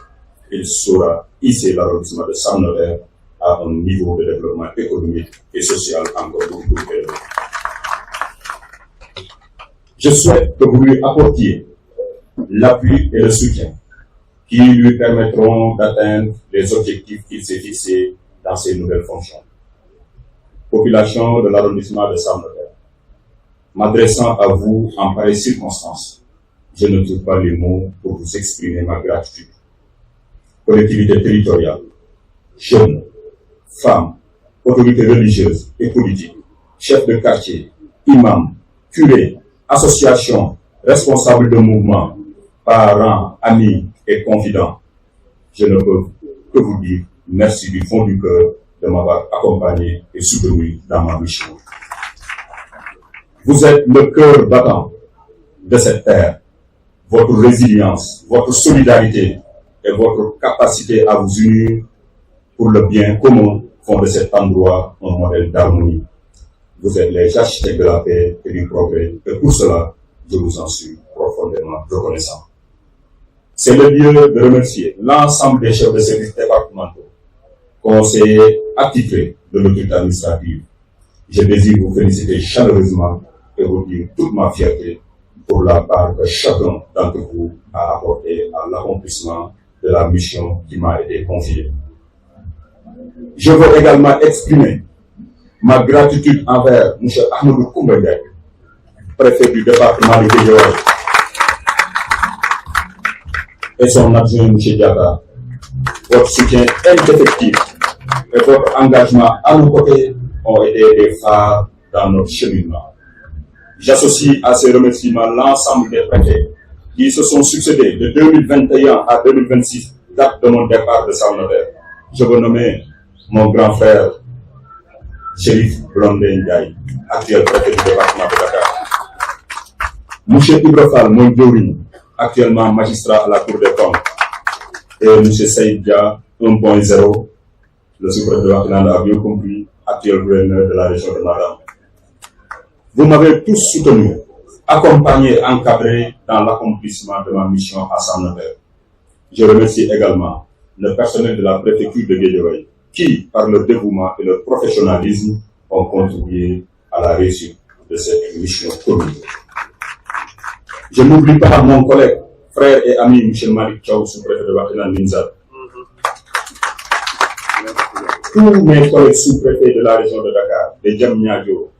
il saura hisser l'arrondissement de Sam Notaire à un niveau de développement économique et social encore beaucoup plus élevé. Je souhaite que vous lui apportiez l'appui et le soutien qui lui permettront d'atteindre les objectifs qu'il s'est fixés dans ses nouvelles fonctions. Population de l'arrondissement de Sam Notaire, m'adressant à vous en pareille circonstance, je ne trouve pas les mots pour vous exprimer ma gratitude. Collectivités territoriales, jeunes, femmes, autorités religieuses et politiques, chefs de quartier, imams, curés, associations, responsables de mouvements, parents, amis et confidents, je ne peux que vous dire merci du fond du cœur de m'avoir accompagné et soutenu dans ma mission. Vous êtes le cœur battant de cette terre. Votre résilience, votre solidarité et votre capacité à vous unir pour le bien commun font de cet endroit un modèle d'harmonie. Vous êtes les architectes de la paix et du progrès, et pour cela, je vous en suis profondément reconnaissant. C'est le lieu de remercier l'ensemble des chefs de services départementaux, conseillers attitrés de l'autorité administrative. Je désire vous féliciter chaleureusement et vous dire toute ma fierté pour la part que chacun d'entre vous a apporté à l'accomplissement de la mission qui m'a été confiée. Je veux également exprimer ma gratitude envers M. Ahmadou Koumba Ndiaye, préfet du département de Guédiawaye, et son adjoint M. Diatta. Votre soutien indéfectible et votre engagement à nos côtés ont été des phares dans notre cheminement. J'associe à ces remerciements l'ensemble des préfets qui se sont succédés de 2021 à 2026, date de mon départ de Sam Notaire. Je veux nommer mon grand frère, Chérif Blondin Ndiaye, actuel préfet du département de Dakar. M. Ibrafal Mondjouri, actuellement magistrat à la Cour des comptes. Et M. Saïdia 1.0, le sous-préfet de Wakhinane a bien compris, actuel gouverneur de la région de Matam. Vous m'avez tous soutenu, accompagné, encadré dans l'accomplissement de ma mission à Sam Notaire. Je remercie également le personnel de la préfecture de Guédiawaye qui, par leur dévouement et leur professionnalisme, ont contribué à la réussite de cette mission commune. Je n'oublie pas mon collègue, frère et ami M. Malik Tchaou, sous-préfet de Wakhinane Nimzatt. Tous mes collègues sous-préfets de la région de Dakar, de Diamniadio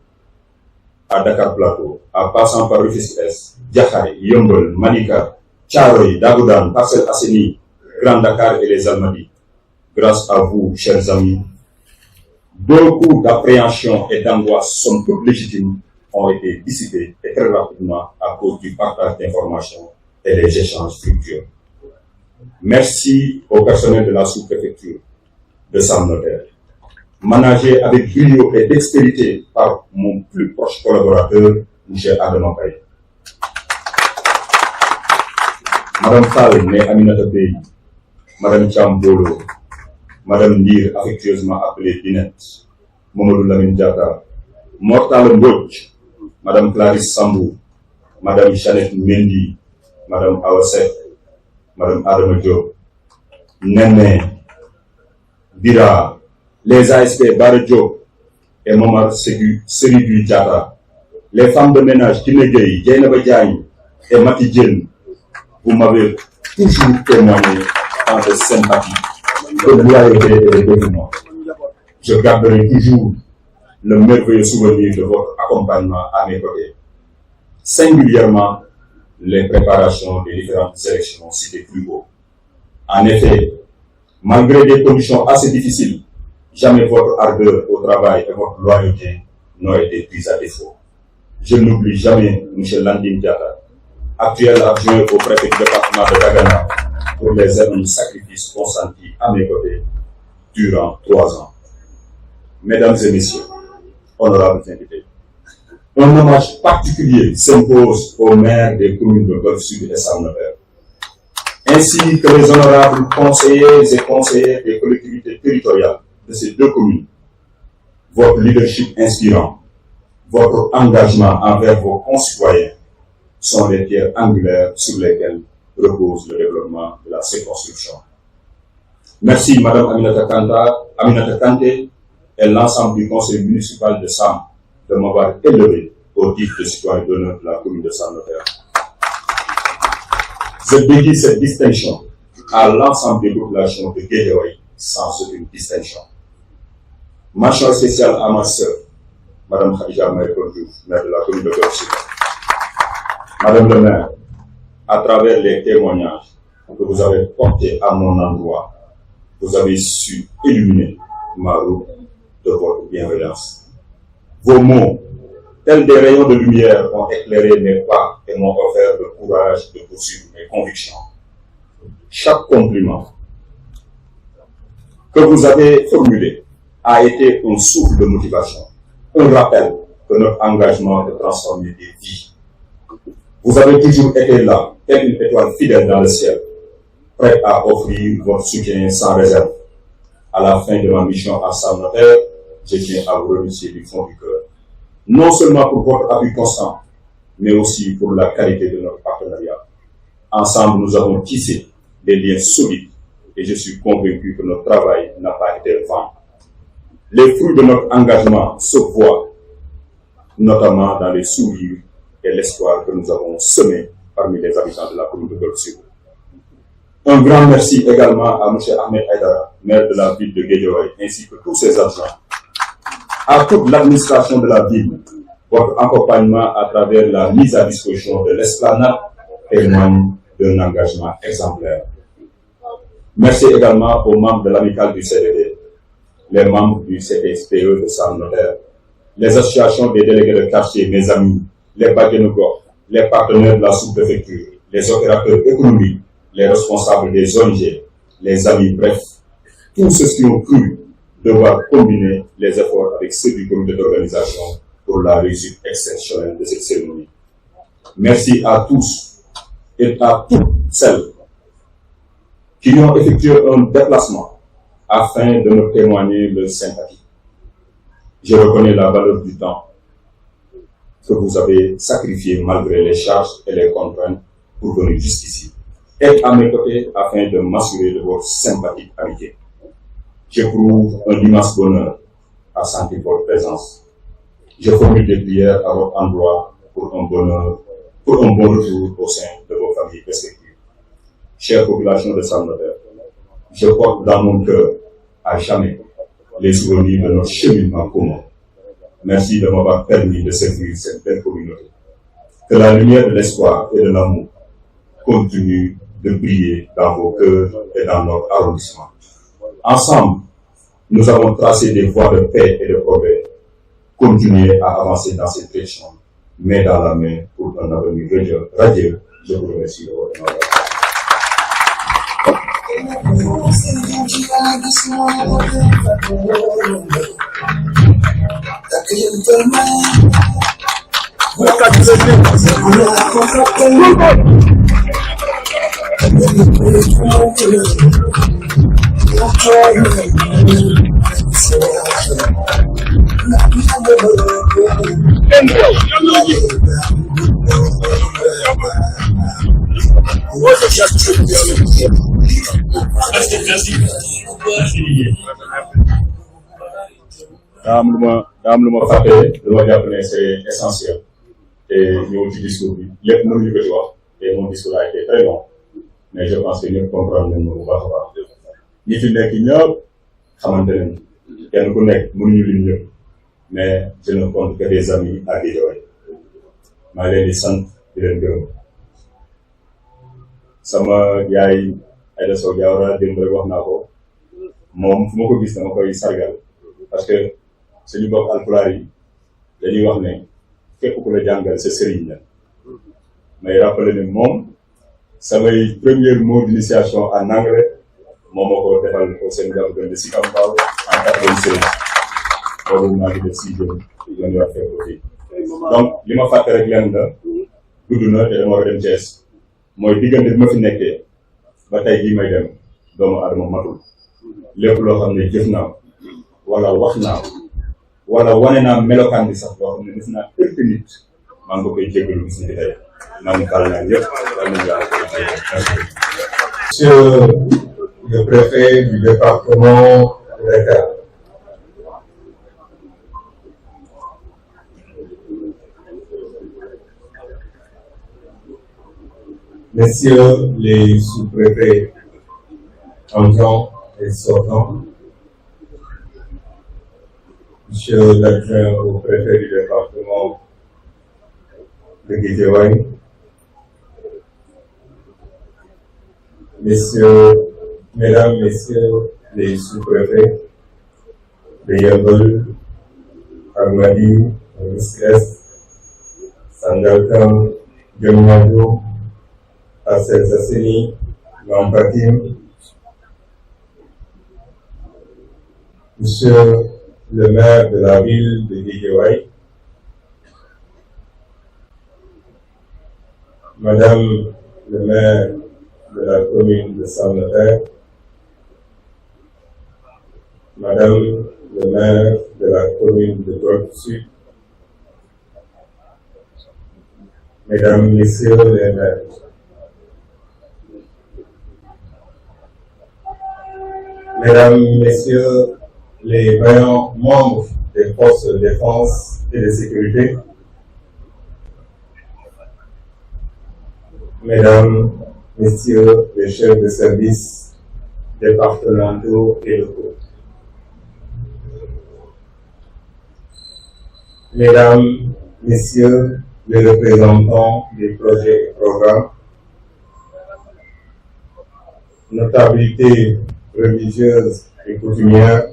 à Dakar Plateau, en passant par Rufisque-Est, Diakhaï, Yeumbeul, Malika, Thiaroye, Dagoudane, Parcelles Assainies, Grand Dakar et les Almadies. Grâce à vous, chers amis, beaucoup d'appréhension et d'angoisse sont toutes légitimes, ont été dissipés et très rapidement à cause du partage d'informations et des échanges fructueux. Merci au personnel de la sous-préfecture de Sam Notaire, managé avec brio et dextérité par mon plus proche collaborateur, M. Adama Paye. Madame Fall, née Aminata Bey, Madame Chambolo, Madame Ndir, affectueusement appelée Dinette, Mamadou Lamine Diatta, Mortal Mbodj, Madame Clarisse Sambou, Madame Chanette Mendy, Madame Awasek, Madame Adama Diop, Néné, Bira, les ASP Barre Diop et Momar Seridu Diatta, les femmes de ménage Kinegei, Dieynaba Diagne et Mati Diène, vous m'avez toujours témoigné en de sympathie, de loyauté et de dévouement. Je garderai toujours le merveilleux souvenir de votre accompagnement à mes côtés, singulièrement les préparations des différentes élections citées plus haut. En effet, malgré des conditions assez difficiles, jamais votre ardeur au travail et votre loyauté n'ont été prises à défaut. Je n'oublie jamais M. Landing Diatta, actuel adjoint au préfet du département de Dagana, pour les énormes sacrifices consentis à mes côtés durant 3 ans. Mesdames et messieurs, honorables invités, un hommage particulier s'impose aux maires des communes de Golfe Sud et Sam Notaire, ainsi que les honorables conseillers et conseillères des collectivités territoriales de ces 2 communes. Votre leadership inspirant, votre engagement envers vos concitoyens sont les pierres angulaires sur lesquelles repose le développement de la circonscription. Merci Madame Aminata Kanté et l'ensemble du conseil municipal de Sam de m'avoir élevé au titre de citoyen d'honneur de la commune de Sam Notaire. Je dédie cette distinction à l'ensemble des populations de Guédiawaye sans aucune distinction. Mention spéciale à ma sœur, Madame Khadija Mahécor Diouf, maire de la commune de Golfe Sud. Madame le maire, à travers les témoignages que vous avez portés à mon endroit, vous avez su illuminer ma route de votre bienveillance. Vos mots, tels des rayons de lumière, ont éclairé mes pas et m'ont offert le courage de poursuivre mes convictions. Chaque compliment que vous avez formulé a été un souffle de motivation, un rappel que notre engagement de transformer des vies. Vous avez toujours été là, telle une étoile fidèle dans le ciel, prête à offrir votre soutien sans réserve. À la fin de ma mission à Sam Notaire, je tiens à vous remercier du fond du cœur. Non seulement pour votre appui constant, mais aussi pour la qualité de notre partenariat. Ensemble, nous avons tissé des liens solides et je suis convaincu que notre travail n'a pas été vain. Les fruits de notre engagement se voient, notamment dans les sourires et l'espoir que nous avons semé parmi les habitants de la commune de Golfe Sud. Un grand merci également à M. Ahmed Aïdara, maire de la ville de Guédiawaye, ainsi que tous ses adjoints. À toute l'administration de la ville, votre accompagnement à travers la mise à disposition de l'esplanade témoigne d'un engagement exemplaire. Merci également aux membres de l'amicale du CDD, les membres du CSPE de Sam Notaire, les associations des délégués de quartier, mes amis, les Badjenogor, les partenaires de la sous-préfecture, les opérateurs économiques, les responsables des ONG, les amis, bref, tous ceux qui ont cru devoir combiner les efforts avec ceux du comité d'organisation pour la réussite exceptionnelle de cette cérémonie. Merci à tous et à toutes celles qui ont effectué un déplacement afin de me témoigner leur sympathie. Je reconnais la valeur du temps que vous avez sacrifié malgré les charges et les contraintes pour venir jusqu'ici. Êtes à mes côtés afin de m'assurer de votre sympathique amitié. J'éprouve un immense bonheur à sentir votre présence. Je formule des prières à votre endroit pour un bon retour au sein de vos familles respectives. Chère population de Sam Notaire, je porte dans mon cœur à jamais les souvenirs de notre cheminement commun. Merci de m'avoir permis de servir cette belle communauté. Que la lumière de l'espoir et de l'amour continue de briller dans vos cœurs et dans notre arrondissement. Ensemble, nous avons tracé des voies de paix et de progrès. Continuez à avancer dans cette direction, main dans la main pour un avenir radieux. Je vous remercie de votre attention. daa am lu ma fàtte lu ma jàpp ne c'est essentiel te ñëwul ci discours bi lépp mënuñu ko ci wax te mon discours a été très long mais je pense que ñëpp comprendre nañ ma bu baax a baax ñi fi nekk ñëpp xamante nañ kenn ku nekk mënuñu lim ñëpp mais je ne compte que des amis à Guédiawaye maa ngi leen di sant di leen gërëm sama yaay Aïda Sow Diawara démb rek wax naa ko moom fu ma ko gis dama koy sargal parce que suñu mbokk alpulaar yi dañuy wax ne képp ku la jàngal sa sëriñ la may rappeler ne moom samay premier mot d'initiation en anglais moom moo ko defal au Sénégal de Sicap Mbao en 96 boobu maa ngi def si jëm war fekk ko fii donc li ma fàtte rek lenn la gudd na te dama war a dem Thiès mooy diggante bi ma fi nekkee ba tey jii may dem doomu adama matul lépp loo xam ne jëf naa wala wax naa wala wane naa melokaan bi sax loo xam ne def naa ëpp nit maa ngi ko koy jégalu bis ni tey maa ngi baal naa yëpp Monsieur le préfet du département de Dakar, Messieurs les sous-préfets entrants et sortants, Monsieur l'adjoint au préfet du département de Guédiawaye, Mesdames, Messieurs les sous-préfets de Yeumbeul, Almadies, Rufisque Est, Sangalkam, Diamniadio, Parcelles Assainies, Grand Pathé, Monsieur le maire de la ville de Guédiawaye, Madame le maire de la commune de Sam-Notaire, Madame le maire de la commune de Golfe Sud, Mesdames, Messieurs les maires, Mesdames, Messieurs les vaillants membres des forces de défense et de sécurité, Mesdames, Messieurs les chefs de service départementaux et locaux, Mesdames, Messieurs les représentants des projets et programmes, notabilités religieuses et coutumières,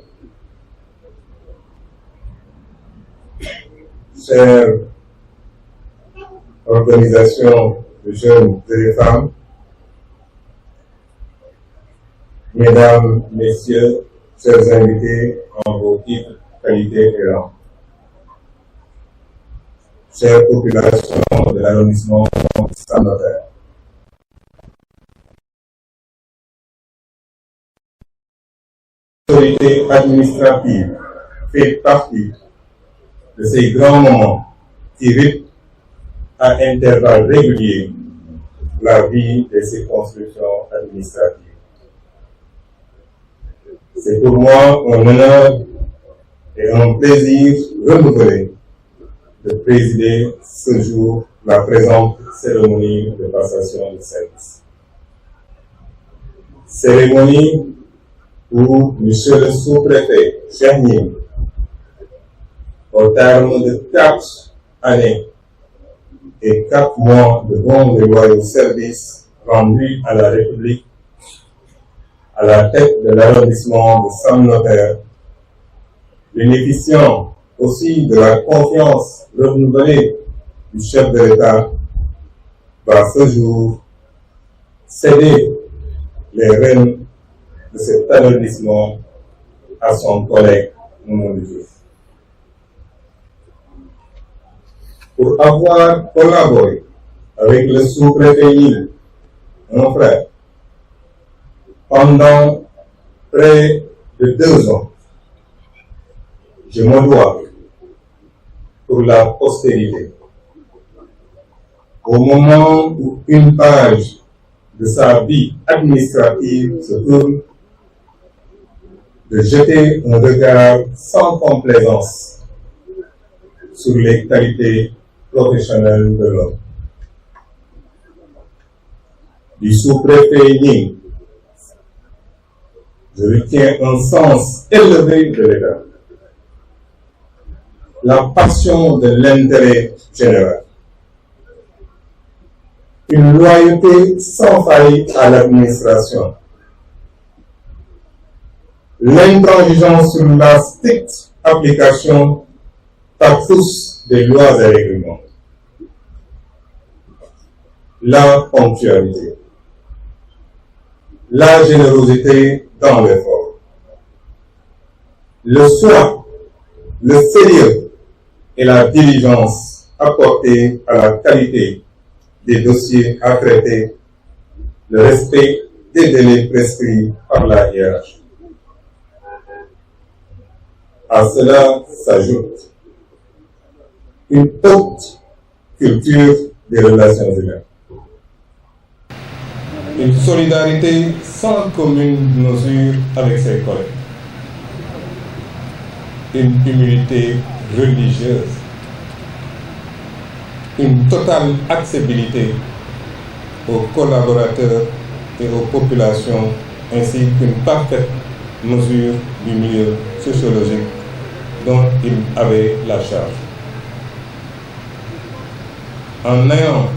chères organisations de jeunes et de femmes, Mesdames, Messieurs, chers invités en vos titres, qualités et rangs, chères populations de l'arrondissement de Sam-Notaire, l'autorité administrative fait partie de ces grands moments qui rythment à intervalles réguliers la vie de ces constructions administratives. C'est pour moi un honneur et un plaisir renouvelé de présider ce jour la présente cérémonie de passation de service. Cérémonie où Monsieur le sous-préfet Cheikh, au terme de 4 années et 4 mois de bons et loyaux services rendus à la République, à la tête de l'arrondissement de Sam-Notaire, bénéficiant aussi de la confiance renouvelée du chef de l'État, va ce jour céder les rênes de cet arrondissement à son collègue Mamadou Diouf. Pour avoir collaboré avec le sous-préfet Yil, mon frère, pendant près de 2 ans, je me dois, pour la postérité, au moment où une page de sa vie administrative se tourne, de jeter un regard sans complaisance sur les qualités professionnelles de l'homme. Du sous-préfet Ning, je retiens un sens élevé de l'État, la passion de l'intérêt général, une loyauté sans faille à l'administration, l'intransigeance sur la stricte application par tous des lois et règlements, la ponctualité, la générosité dans l'effort, le soin, le sérieux et la diligence apportés à la qualité des dossiers à traiter, le respect des délais prescrits par la hiérarchie. À cela s'ajoute une haute culture des relations humaines, une solidarité sans commune mesure avec ses collègues, une humilité religieuse, une totale accessibilité aux collaborateurs et aux populations, ainsi qu'une parfaite mesure du milieu sociologique dont il avait la charge. En ayant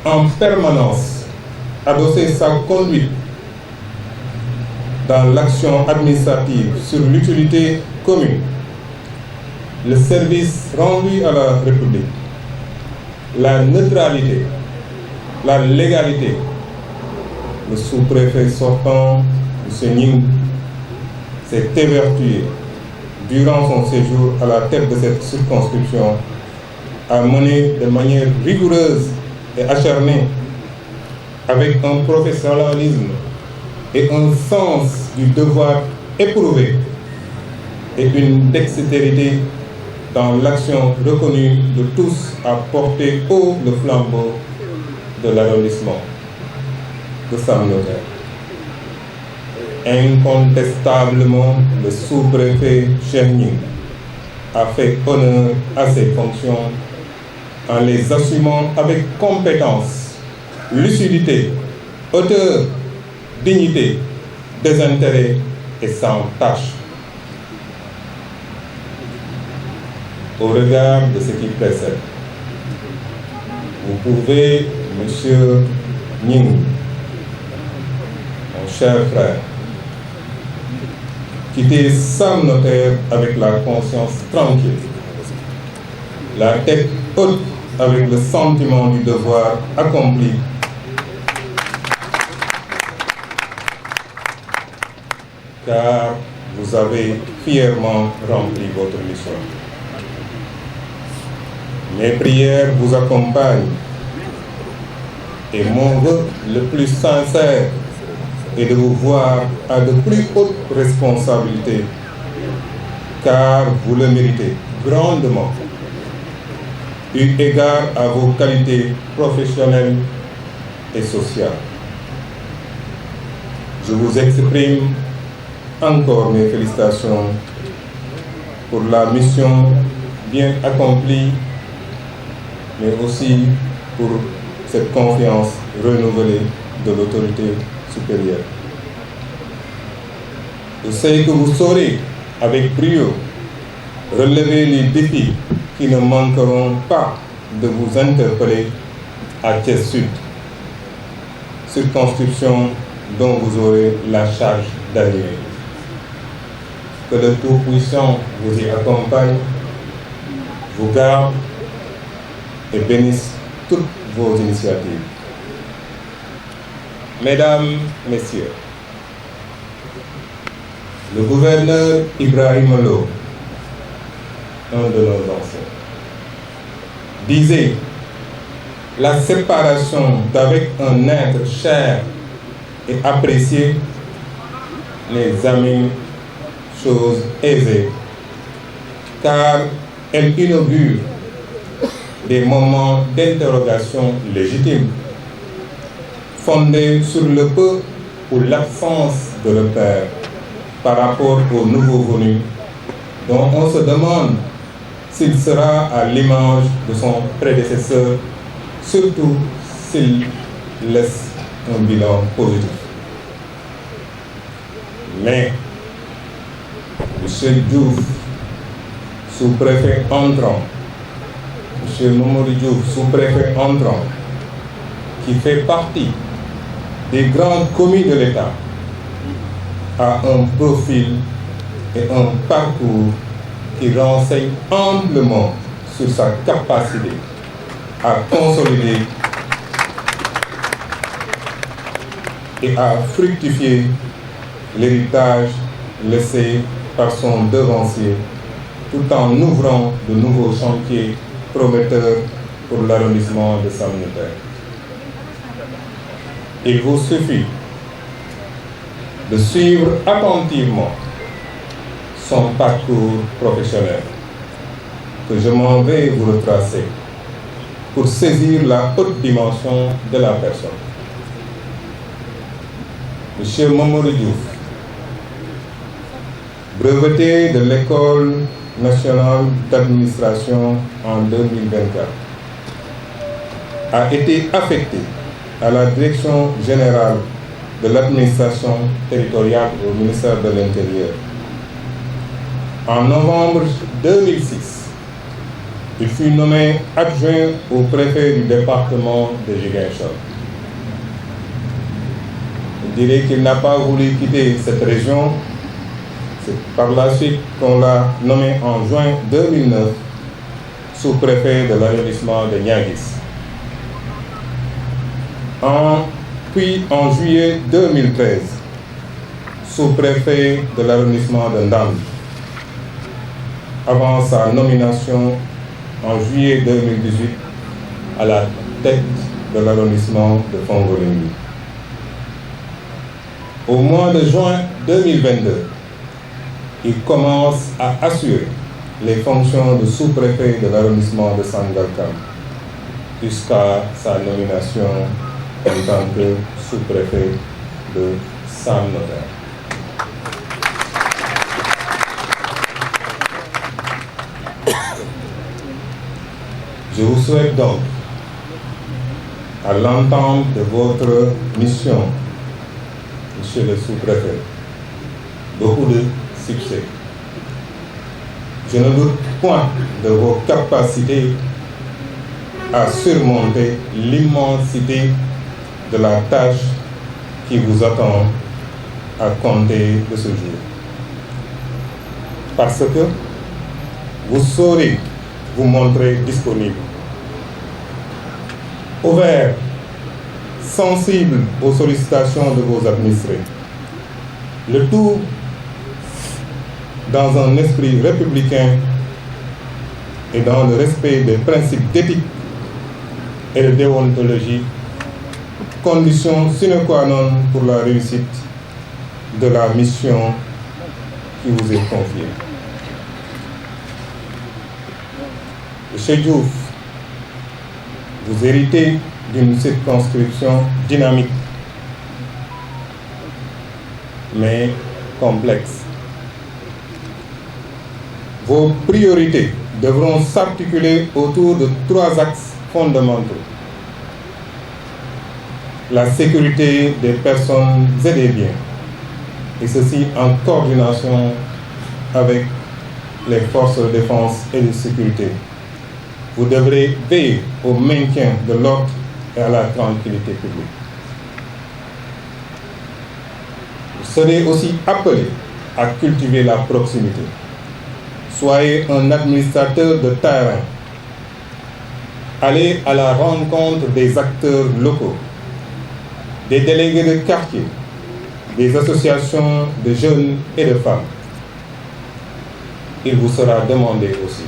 en permanence adossé sa conduite dans l'action administrative sur l'utilité commune, le service rendu à la République, la neutralité, la légalité, le sous-préfet sortant, M. Ning, s'est évertué durant son séjour à la tête de cette circonscription à mener de manière rigoureuse et acharnée, avec un professionnalisme et un sens du devoir éprouvé et une dextérité dans l'action reconnue de tous à porter haut le flambeau de l'arrondissement de Sam Notaire. Incontestablement, le sous-préfet Cheikh Ning a fait honneur à ses fonctions en les assumant avec compétence, lucidité, hauteur, dignité, désintérêt et sans tâche. Au regard de ce qui précède, vous pouvez, Monsieur Ning, mon cher frère, quitter Sam Notaire avec la conscience tranquille, la tête haute avec le sentiment du devoir accompli, car vous avez fièrement rempli votre mission. Mes prières vous accompagnent et mon vœu le plus sincère est de vous voir à de plus hautes responsabilités, car vous le méritez grandement, eu égard à vos qualités professionnelles et sociales. Je vous exprime encore mes félicitations pour la mission bien accomplie, mais aussi pour cette confiance renouvelée de l'autorité supérieure. Je sais que vous saurez avec brio relever les défis qui ne manqueront pas de vous interpeller à Thiès Sud, circonscription dont vous aurez la charge d'animer. Que le Tout-Puissant vous y accompagne, vous garde et bénisse toutes vos initiatives. Mesdames, Messieurs, le gouverneur Ibrahim Lo, un de nos anciens, disait: la séparation d'avec un être cher et apprécié n'est jamais chose aisée, car elle inaugure des moments d'interrogation légitimes, fondés sur le peu ou l'absence de repères par rapport aux nouveaux venus, dont on se demande s'il sera à l'image de son prédécesseur, surtout s'il laisse un bilan positif. Mais, M. Diouf, sous-préfet entrant, M. Mamadou Diouf, sous-préfet entrant, qui fait partie des grands commis de l'État, a un profil et un parcours qui renseigne amplement sur sa capacité à consolider et à fructifier l'héritage laissé par son devancier, tout en ouvrant de nouveaux chantiers prometteurs pour l'arrondissement de Sam Notaire. Il vous suffit de suivre attentivement son parcours professionnel, que je m'en vais vous retracer pour saisir la haute dimension de la personne. Monsieur Mamadou Diouf, breveté de l'École nationale d'administration en 2024, a été affecté à la direction générale de l'administration territoriale au ministère de l'Intérieur. En novembre 2006, il fut nommé adjoint au préfet du département de Ziguinchor. Je dirais qu'il n'a pas voulu quitter cette région. C'est par la suite qu'on l'a nommé en juin 2009 sous-préfet de l'arrondissement de Niaguis. Puis en juillet 2013, sous-préfet de l'arrondissement de Ndam, avant sa nomination en juillet 2018 à la tête de l'arrondissement de Fongolimbi. Au mois de juin 2022, il commence à assurer les fonctions de sous-préfet de l'arrondissement de Sangalkam jusqu'à sa nomination en tant que sous-préfet de Sam Notaire. Je vous souhaite donc, à l'entente de votre mission, Monsieur le sous-préfet, beaucoup de succès. Je ne doute point de vos capacités à surmonter l'immensité de la tâche qui vous attend à compter de ce jour. Parce que vous saurez vous montrer disponible, ouvert, sensible aux sollicitations de vos administrés. Le tout dans un esprit républicain et dans le respect des principes d'éthique et de déontologie, condition sine qua non pour la réussite de la mission qui vous est confiée. Monsieur Diouf, vous héritez d'une circonscription dynamique, mais complexe. Vos priorités devront s'articuler autour de 3 axes fondamentaux. La sécurité des personnes et des biens, et ceci en coordination avec les forces de défense et de sécurité. Vous devrez veiller au maintien de l'ordre et à la tranquillité publique. Vous serez aussi appelé à cultiver la proximité. Soyez un administrateur de terrain. Allez à la rencontre des acteurs locaux, des délégués de quartier, des associations de jeunes et de femmes. Il vous sera demandé aussi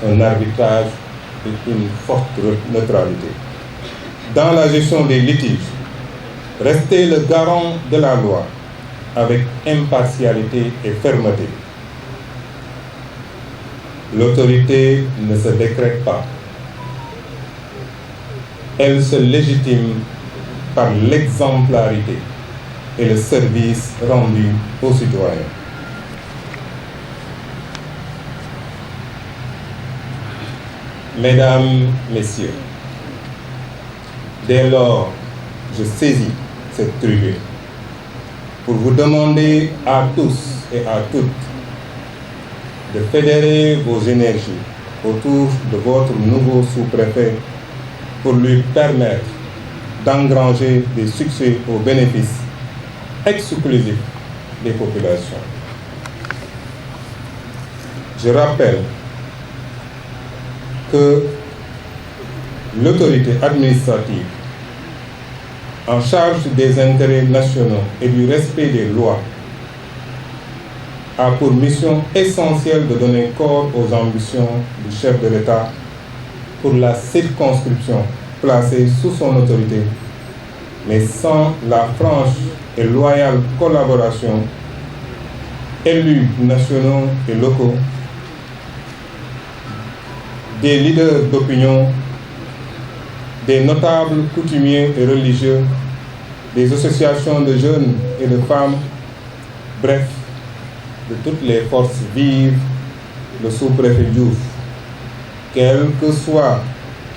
un arbitrage et une forte neutralité. Dans la gestion des litiges, restez le garant de la loi avec impartialité et fermeté. L'autorité ne se décrète pas. Elle se légitime par l'exemplarité et le service rendu aux citoyens. Mesdames, Messieurs, dès lors, je saisis cette tribune pour vous demander à tous et à toutes de fédérer vos énergies autour de votre nouveau sous-préfet pour lui permettre d'engranger des succès au bénéfice exclusif des populations. Je rappelle que l'autorité administrative en charge des intérêts nationaux et du respect des lois a pour mission essentielle de donner corps aux ambitions du chef de l'État pour la circonscription placée sous son autorité, mais sans la franche et loyale collaboration élus nationaux et locaux, des leaders d'opinion, des notables coutumiers et religieux, des associations de jeunes et de femmes, bref, de toutes les forces vives, le sous-préfet Diouf, quelle que soit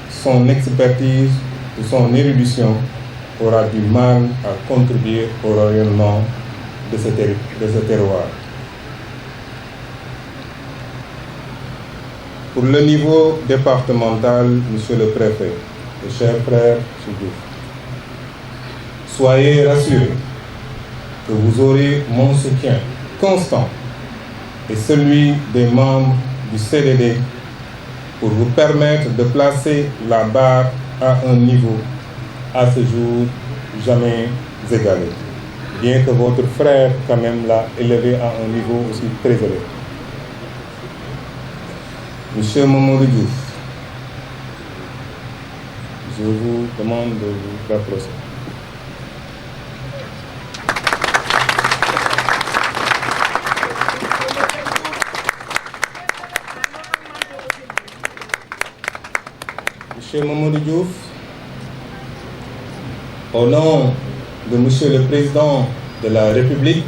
son expertise ou son érudition, aura du mal à contribuer au rayonnement de ce terroir. Pour le niveau départemental, Monsieur le Préfet et chers frères Diouf, soyez rassurés que vous aurez mon soutien constant et celui des membres du CDD pour vous permettre de placer la barre à un niveau à ce jour jamais égalé, bien que votre frère quand même l'a élevé à un niveau aussi très élevé. Monsieur Mamadou Diouf, je vous demande de vous rapprocher. Monsieur Mamadou Diouf, au nom de Monsieur le Président de la République,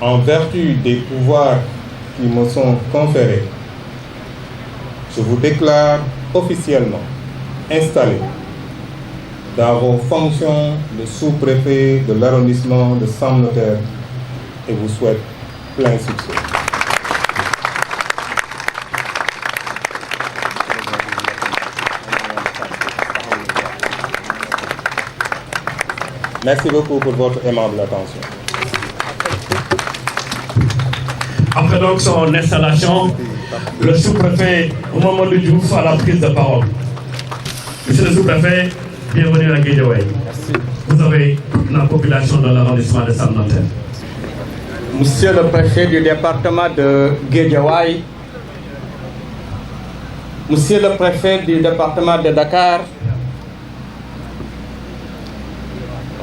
en vertu des pouvoirs qui me sont conférés, je vous déclare officiellement installé dans vos fonctions de sous-préfet de l'arrondissement de Sam Notaire et vous souhaite plein succès. Merci beaucoup pour votre aimable attention. Après donc son installation, le sous-préfet Mamadou Diouf a la prise de parole. Monsieur le sous-préfet, bienvenue à Guédiawaye. Vous avez la population de l'arrondissement de Sam Notaire. Monsieur le préfet du département de Guédiawaye, Monsieur le préfet du département de Dakar,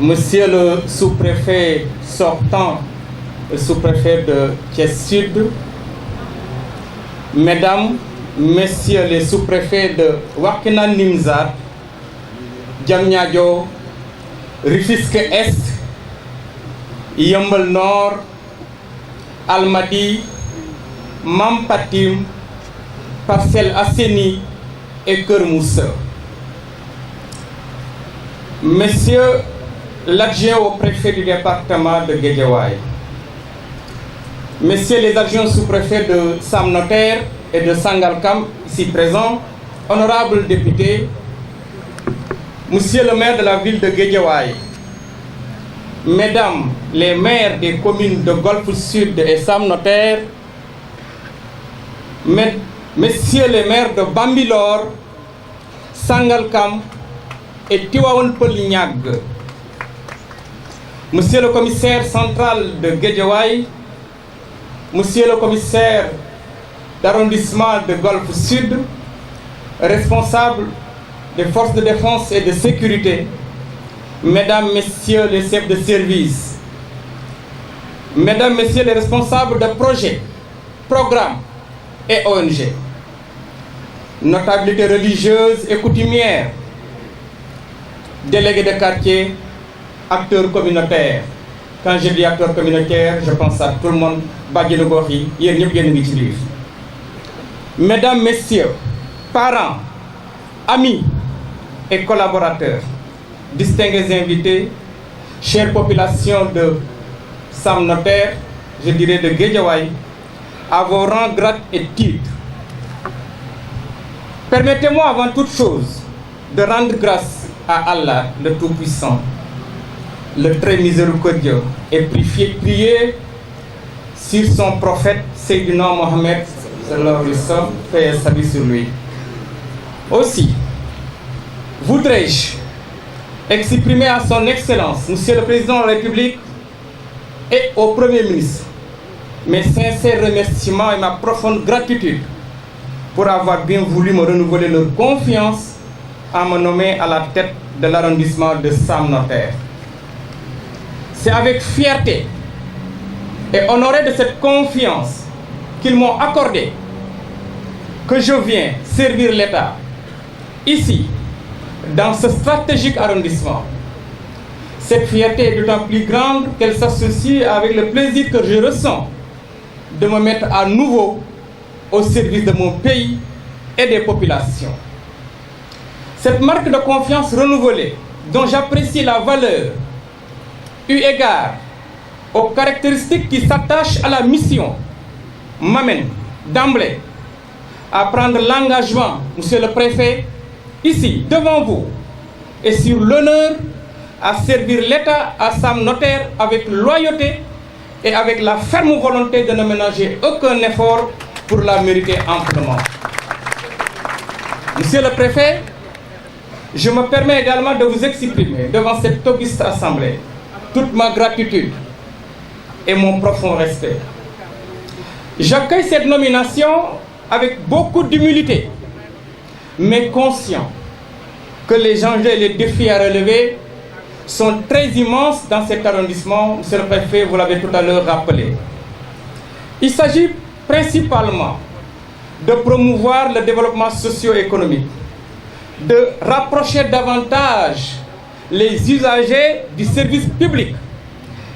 Monsieur le sous-préfet sortant, le sous-préfet de Thiès-Sud, Mesdames, Messieurs les sous-préfets de Wakhinane Nimzatt, Diamniadio, Rufisque Est, Yeumbeul Nord, Almadies, Mampatim, Parcelles Assainies et Keur Moussa. Messieurs l'adjoint au préfet du département de Guédiawaye, Messieurs les adjoints sous-préfets de Sam Notaire et de Sangalkam, ici présents, honorables députés, Monsieur le maire de la ville de Guédiawaye, Mesdames les maires des communes de Golfe Sud et Sam Notaire, Messieurs les maires de Bambilor, Sangalkam et Tivaouane Peulh Niague, Monsieur le commissaire central de Guédiawaye, Monsieur le commissaire d'arrondissement de Golfe Sud, responsable des forces de défense et de sécurité, Mesdames, Messieurs les chefs de service, Mesdames, Messieurs les responsables de projets, programmes et ONG, notabilités religieuses et coutumières, délégués de quartier, acteurs communautaires. Quand je dis acteurs communautaires, je pense à tout le monde. Mesdames, Messieurs, parents, amis et collaborateurs, distingués invités, chère population de Sam Notaire, je dirais de Guédiawaye, à vos rangs, grades et titres. Permettez-moi avant toute chose de rendre grâce à Allah, le Tout-Puissant, le très miséricordieux, et prier sur son prophète Seydina Mohamed, paix et salut sur lui. Aussi, voudrais-je exprimer à son Excellence, Monsieur le Président de la République, et au Premier ministre, mes sincères remerciements et ma profonde gratitude pour avoir bien voulu me renouveler leur confiance en me nommant à la tête de l'arrondissement de Sam Notaire. C'est avec fierté et honoré de cette confiance qu'ils m'ont accordée que je viens servir l'État ici, dans ce stratégique arrondissement. Cette fierté est d'autant plus grande qu'elle s'associe avec le plaisir que je ressens de me mettre à nouveau au service de mon pays et des populations. Cette marque de confiance renouvelée, dont j'apprécie la valeur, eu égard aux caractéristiques qui s'attachent à la mission, m'amène d'emblée à prendre l'engagement, Monsieur le Préfet, ici, devant vous, et sur l'honneur à servir l'État à Sam Notaire avec loyauté et avec la ferme volonté de ne ménager aucun effort pour la mériter amplement. Monsieur le Préfet, je me permets également de vous exprimer devant cette auguste assemblée toute ma gratitude et mon profond respect. J'accueille cette nomination avec beaucoup d'humilité, mais conscient que les enjeux et les défis à relever sont très immenses dans cet arrondissement. Monsieur le Préfet, vous l'avez tout à l'heure rappelé. Il s'agit principalement de promouvoir le développement socio-économique, de rapprocher davantage les usagers du service public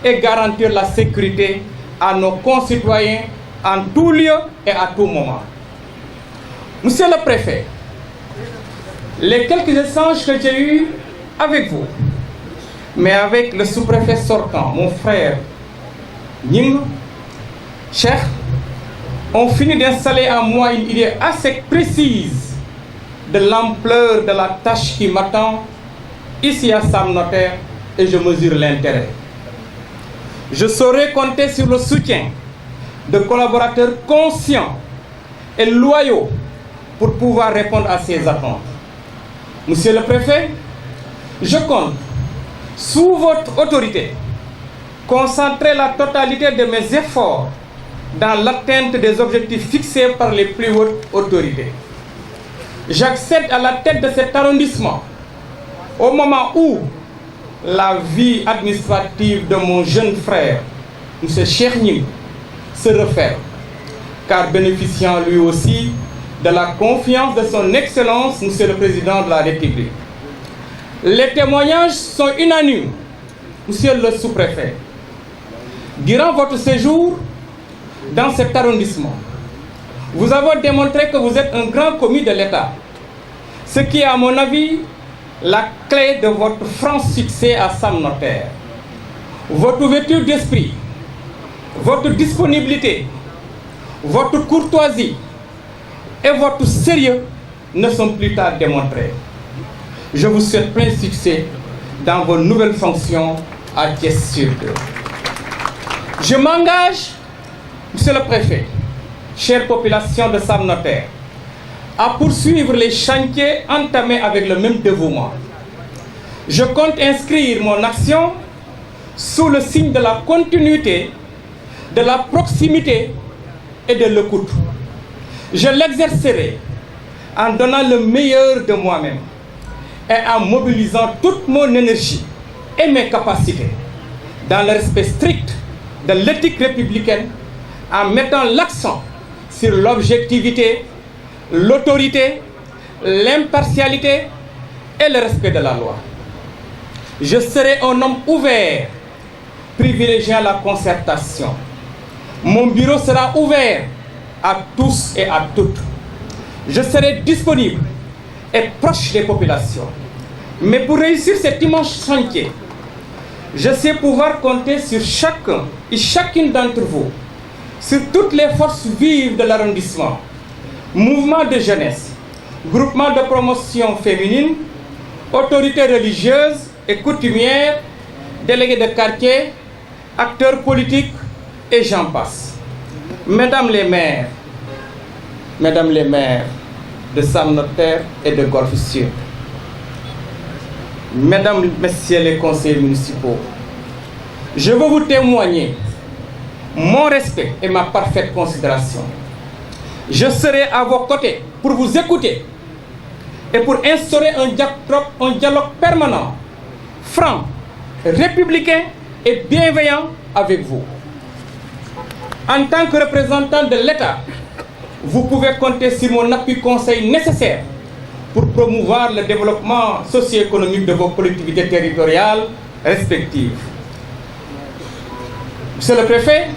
et garantir la sécurité à nos concitoyens en tout lieu et à tout moment. Monsieur le Préfet, les quelques échanges que j'ai eus avec vous, mais avec le sous-préfet sortant, mon frère Ning, Cheikh, ont fini d'installer en moi une idée assez précise de l'ampleur de la tâche qui m'attend ici à Sam Notaire, et je mesure l'intérêt. Je saurai compter sur le soutien de collaborateurs conscients et loyaux pour pouvoir répondre à ces attentes. Monsieur le Préfet, je compte, sous votre autorité, concentrer la totalité de mes efforts dans l'atteinte des objectifs fixés par les plus hautes autorités. J'accède à la tête de cet arrondissement au moment où la vie administrative de mon jeune frère, M. Cheikh Ning, se referme, car bénéficiant lui aussi de la confiance de son Excellence, M. le Président de la République. Les témoignages sont unanimes, Monsieur le Sous-Préfet. Durant votre séjour dans cet arrondissement, vous avez démontré que vous êtes un grand commis de l'État, ce qui est à mon avis la clé de votre franc succès à Sam Notaire. Votre ouverture d'esprit, votre disponibilité, votre courtoisie et votre sérieux ne sont plus tard démontrés. Je vous souhaite plein succès dans vos nouvelles fonctions à Thiès-sur-Deux. Je m'engage, Monsieur le Préfet, chère population de Sam Notaire, à poursuivre les chantiers entamés avec le même dévouement. Je compte inscrire mon action sous le signe de la continuité, de la proximité et de l'écoute. Je l'exercerai en donnant le meilleur de moi-même et en mobilisant toute mon énergie et mes capacités dans le respect strict de l'éthique républicaine en mettant l'accent sur l'objectivité, l'autorité, l'impartialité et le respect de la loi. Je serai un homme ouvert, privilégiant la concertation. Mon bureau sera ouvert à tous et à toutes. Je serai disponible et proche des populations. Mais pour réussir cet immense chantier, je sais pouvoir compter sur chacun et chacune d'entre vous, sur toutes les forces vives de l'arrondissement, mouvements de jeunesse, groupements de promotion féminine, autorités religieuses et coutumières, délégués de quartier, acteurs politiques et j'en passe. Mesdames les maires de Sam Notaire et de Golfe Sud, Mesdames, Messieurs les conseillers municipaux, je veux vous témoigner mon respect et ma parfaite considération. Je serai à vos côtés pour vous écouter et pour instaurer un dialogue permanent, franc, républicain et bienveillant avec vous. En tant que représentant de l'État, vous pouvez compter sur mon appui conseil nécessaire pour promouvoir le développement socio-économique de vos collectivités territoriales respectives. Monsieur le préfet,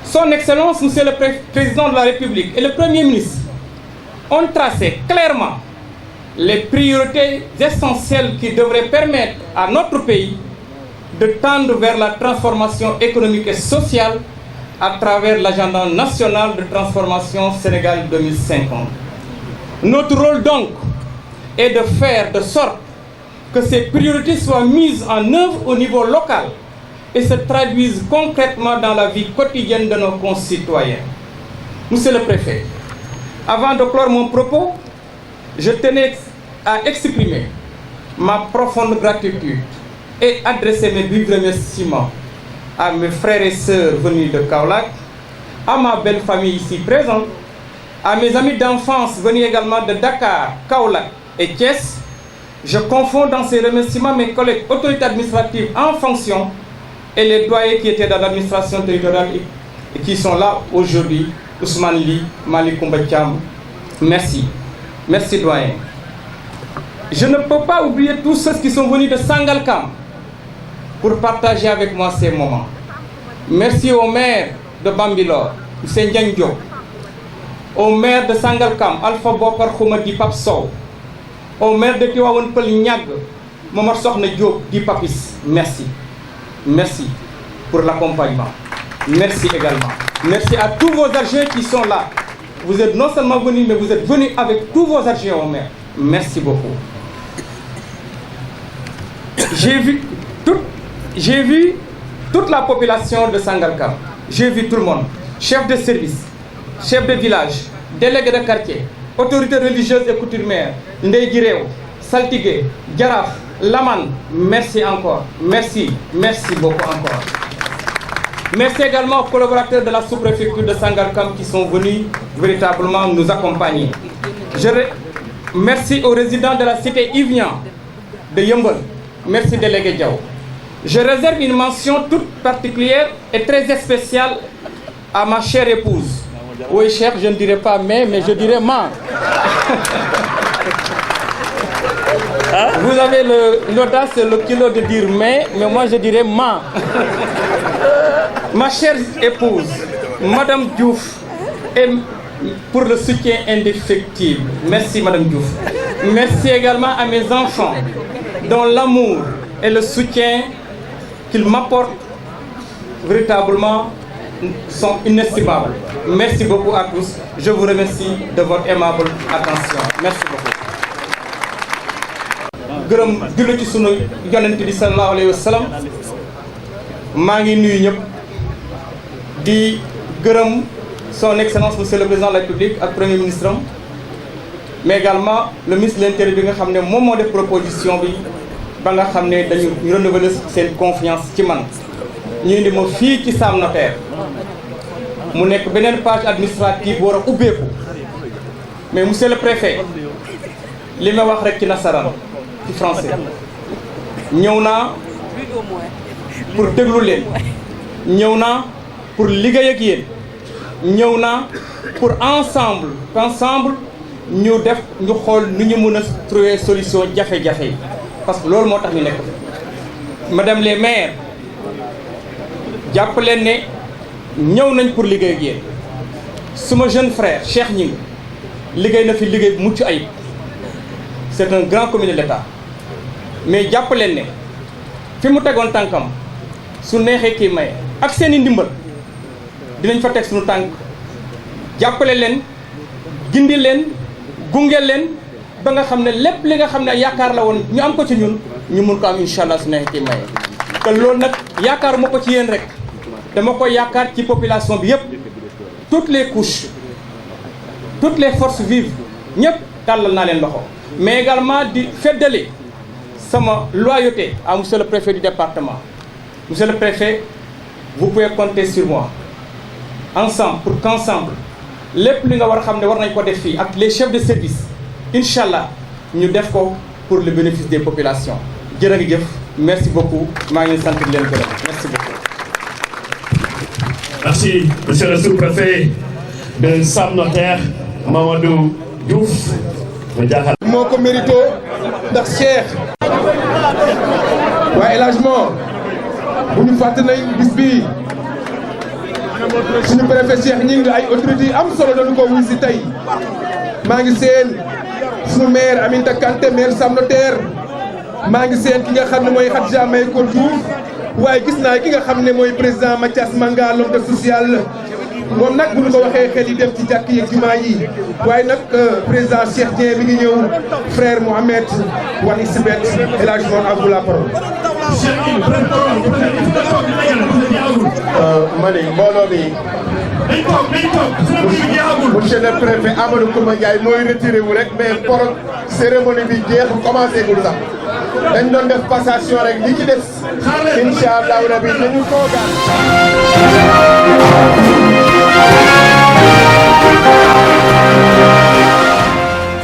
Son Excellence, Monsieur le Président de la République et le Premier ministre ont tracé clairement les priorités essentielles qui devraient permettre à notre pays de tendre vers la transformation économique et sociale à travers l'agenda national de transformation Sénégal 2050. Notre rôle donc est de faire de sorte que ces priorités soient mises en œuvre au niveau local et se traduisent concrètement dans la vie quotidienne de nos concitoyens. Monsieur le préfet, avant de clore mon propos, je tenais à exprimer ma profonde gratitude et adresser mes vifs remerciements à mes frères et sœurs venus de Kaolack, à ma belle famille ici présente, à mes amis d'enfance venus également de Dakar, Kaolack et Thiès. Je confonds dans ces remerciements mes collègues autorités administratives en fonction et les doyens qui étaient dans l'administration territoriale et qui sont là aujourd'hui, Ousmane Ly, Malick Koumba Thiam. Merci. Merci doyen. Je ne peux pas oublier tous ceux qui sont venus de Sangalkam pour partager avec moi ces moments. Merci au maire de Bambilor, M. Ndiagne Diop, au maire de Sangalkam, Alpha Bokar Khoumadi Pape Sow, au maire de Tivaouane Peulh Niag, Momar Sokhna Diop di Papis. Merci. Merci pour l'accompagnement. Merci également. Merci à tous vos adjoints qui sont là. Vous êtes non seulement venus, mais vous êtes venus avec tous vos adjoints au maire. Merci beaucoup. J'ai vu toute la population de Sangalkam. J'ai vu tout le monde. Chefs de service, chefs de village, délégués de quartier, autorités religieuses et coutumières, Ndeye Guiréo, Saltigué, Djaraf, Laman. Merci encore. Merci. Merci beaucoup encore. Merci également aux collaborateurs de la sous-préfecture de Sangalkam qui sont venus véritablement nous accompagner. Merci aux résidents de la cité Yvian de Yeumbeul. Merci délégué Diaw. Je réserve une mention toute particulière et très spéciale à ma chère épouse. Oui, chère, je ne dirais pas mais je dirais ma. Vous avez l'audace et le kilo de dire mais moi je dirais ma. Ma chère épouse, Madame Diouf, et pour le soutien indéfectible. Merci Madame Diouf. Merci également à mes enfants, dont l'amour et le soutien qu'ils m'apportent véritablement sont inestimables. Merci beaucoup à tous. Je vous remercie de votre aimable attention. Merci beaucoup. gërëm julli ci sunu yonent bi sallallahu alayhi wa sallam maa ngi nuyu ñëpp di gërëm son excellence monsieur le président de la République ak premier ministre am mais également le ministre de l'Intérieur bi nga xam ne moom moo def proposition bi ba nga xam ne dañu renouveler seen confiance ci man ñu indi ma fii ci Sam Notaire mu nekk beneen page administrative war a ubbeeku mais monsieur le préfet li ma wax rek ci nasaraan ci français ñëw naa pour déglu leen ñëw naa pour liggéey ak yéen ñëw naa pour ensemble ñu def ñu xool nu ñu mën a trouver solution jafe-jafe yi parce que loolu moo tax ñu nekk madame les maires jàpp leen ne ñëw nañ pour liggéey ak yéen suma jeune frère Cheikh Gningue liggéey na fi liggéey bu mucc ayib c'est un grand commis de l'État mais jàpp leen ne fi mu tegoon tànkam su neexee kii maye ak seen i ndimbal dinañ fa teg suñu tànk jàppale leen gindi leen gunge leen ba nga xam ne lépp li nga xam ne yaakaar la woon ñu am ko ci ñun ñu mun ko am incha allah su neexee kii maye te loolu nag yaakaar ma ko ci yéen rek dama ko yaakaar ci population bi yëpp toutes les couches toutes les forces vives ñëpp tàllal naa leen loxo mais également di feddali sama loyauté à monsieur le préfet du département. Monsieur le préfet, vous pouvez compter sur moi ensemble pour qu'ensemble lépp li nga war a xam ne war nañ ko def fii ak les chefs de service incha allah ñu def ko pour le bénéfice des populations jërëjëf merci beaucoup maa ngi leen sant di leen gërëm merci beaucoup. Merci, monsieur le sous-préfet de Sam Notaire, Mamadou Diouf. moo ko mérito ndax Cheikh waaye élagement bu ñu fàtte nañ bis bii suñu préfet Cheikh Gningue ay autorités yi am solo dañu ko wuy si tey maa ngi seen suñu maire Aminata Kanté maire Sam Notaire maa ngi seen ki nga xam ne mooy Khadija Mahécor Diouf waaye gis naa ki nga xam ne mooy président Mathias Manga l'homme de social moom nag bu ñu ko waxee xel yi dem ci jàkk yeeg jumaa yi waaye nag président Cheikh Dieng mi ngi ñëw frère Mohamed Waly Sibeth El Hadj Mor à vous la parole. ma ne mbooloo mi monsieur le préfet Amadou Coumba Ndiaye mooy retiré wu rek mais pour cérémonie bi jeex commencé gul sax dañ doon def passation rek li ci des incha allah rabi nañu toogaan.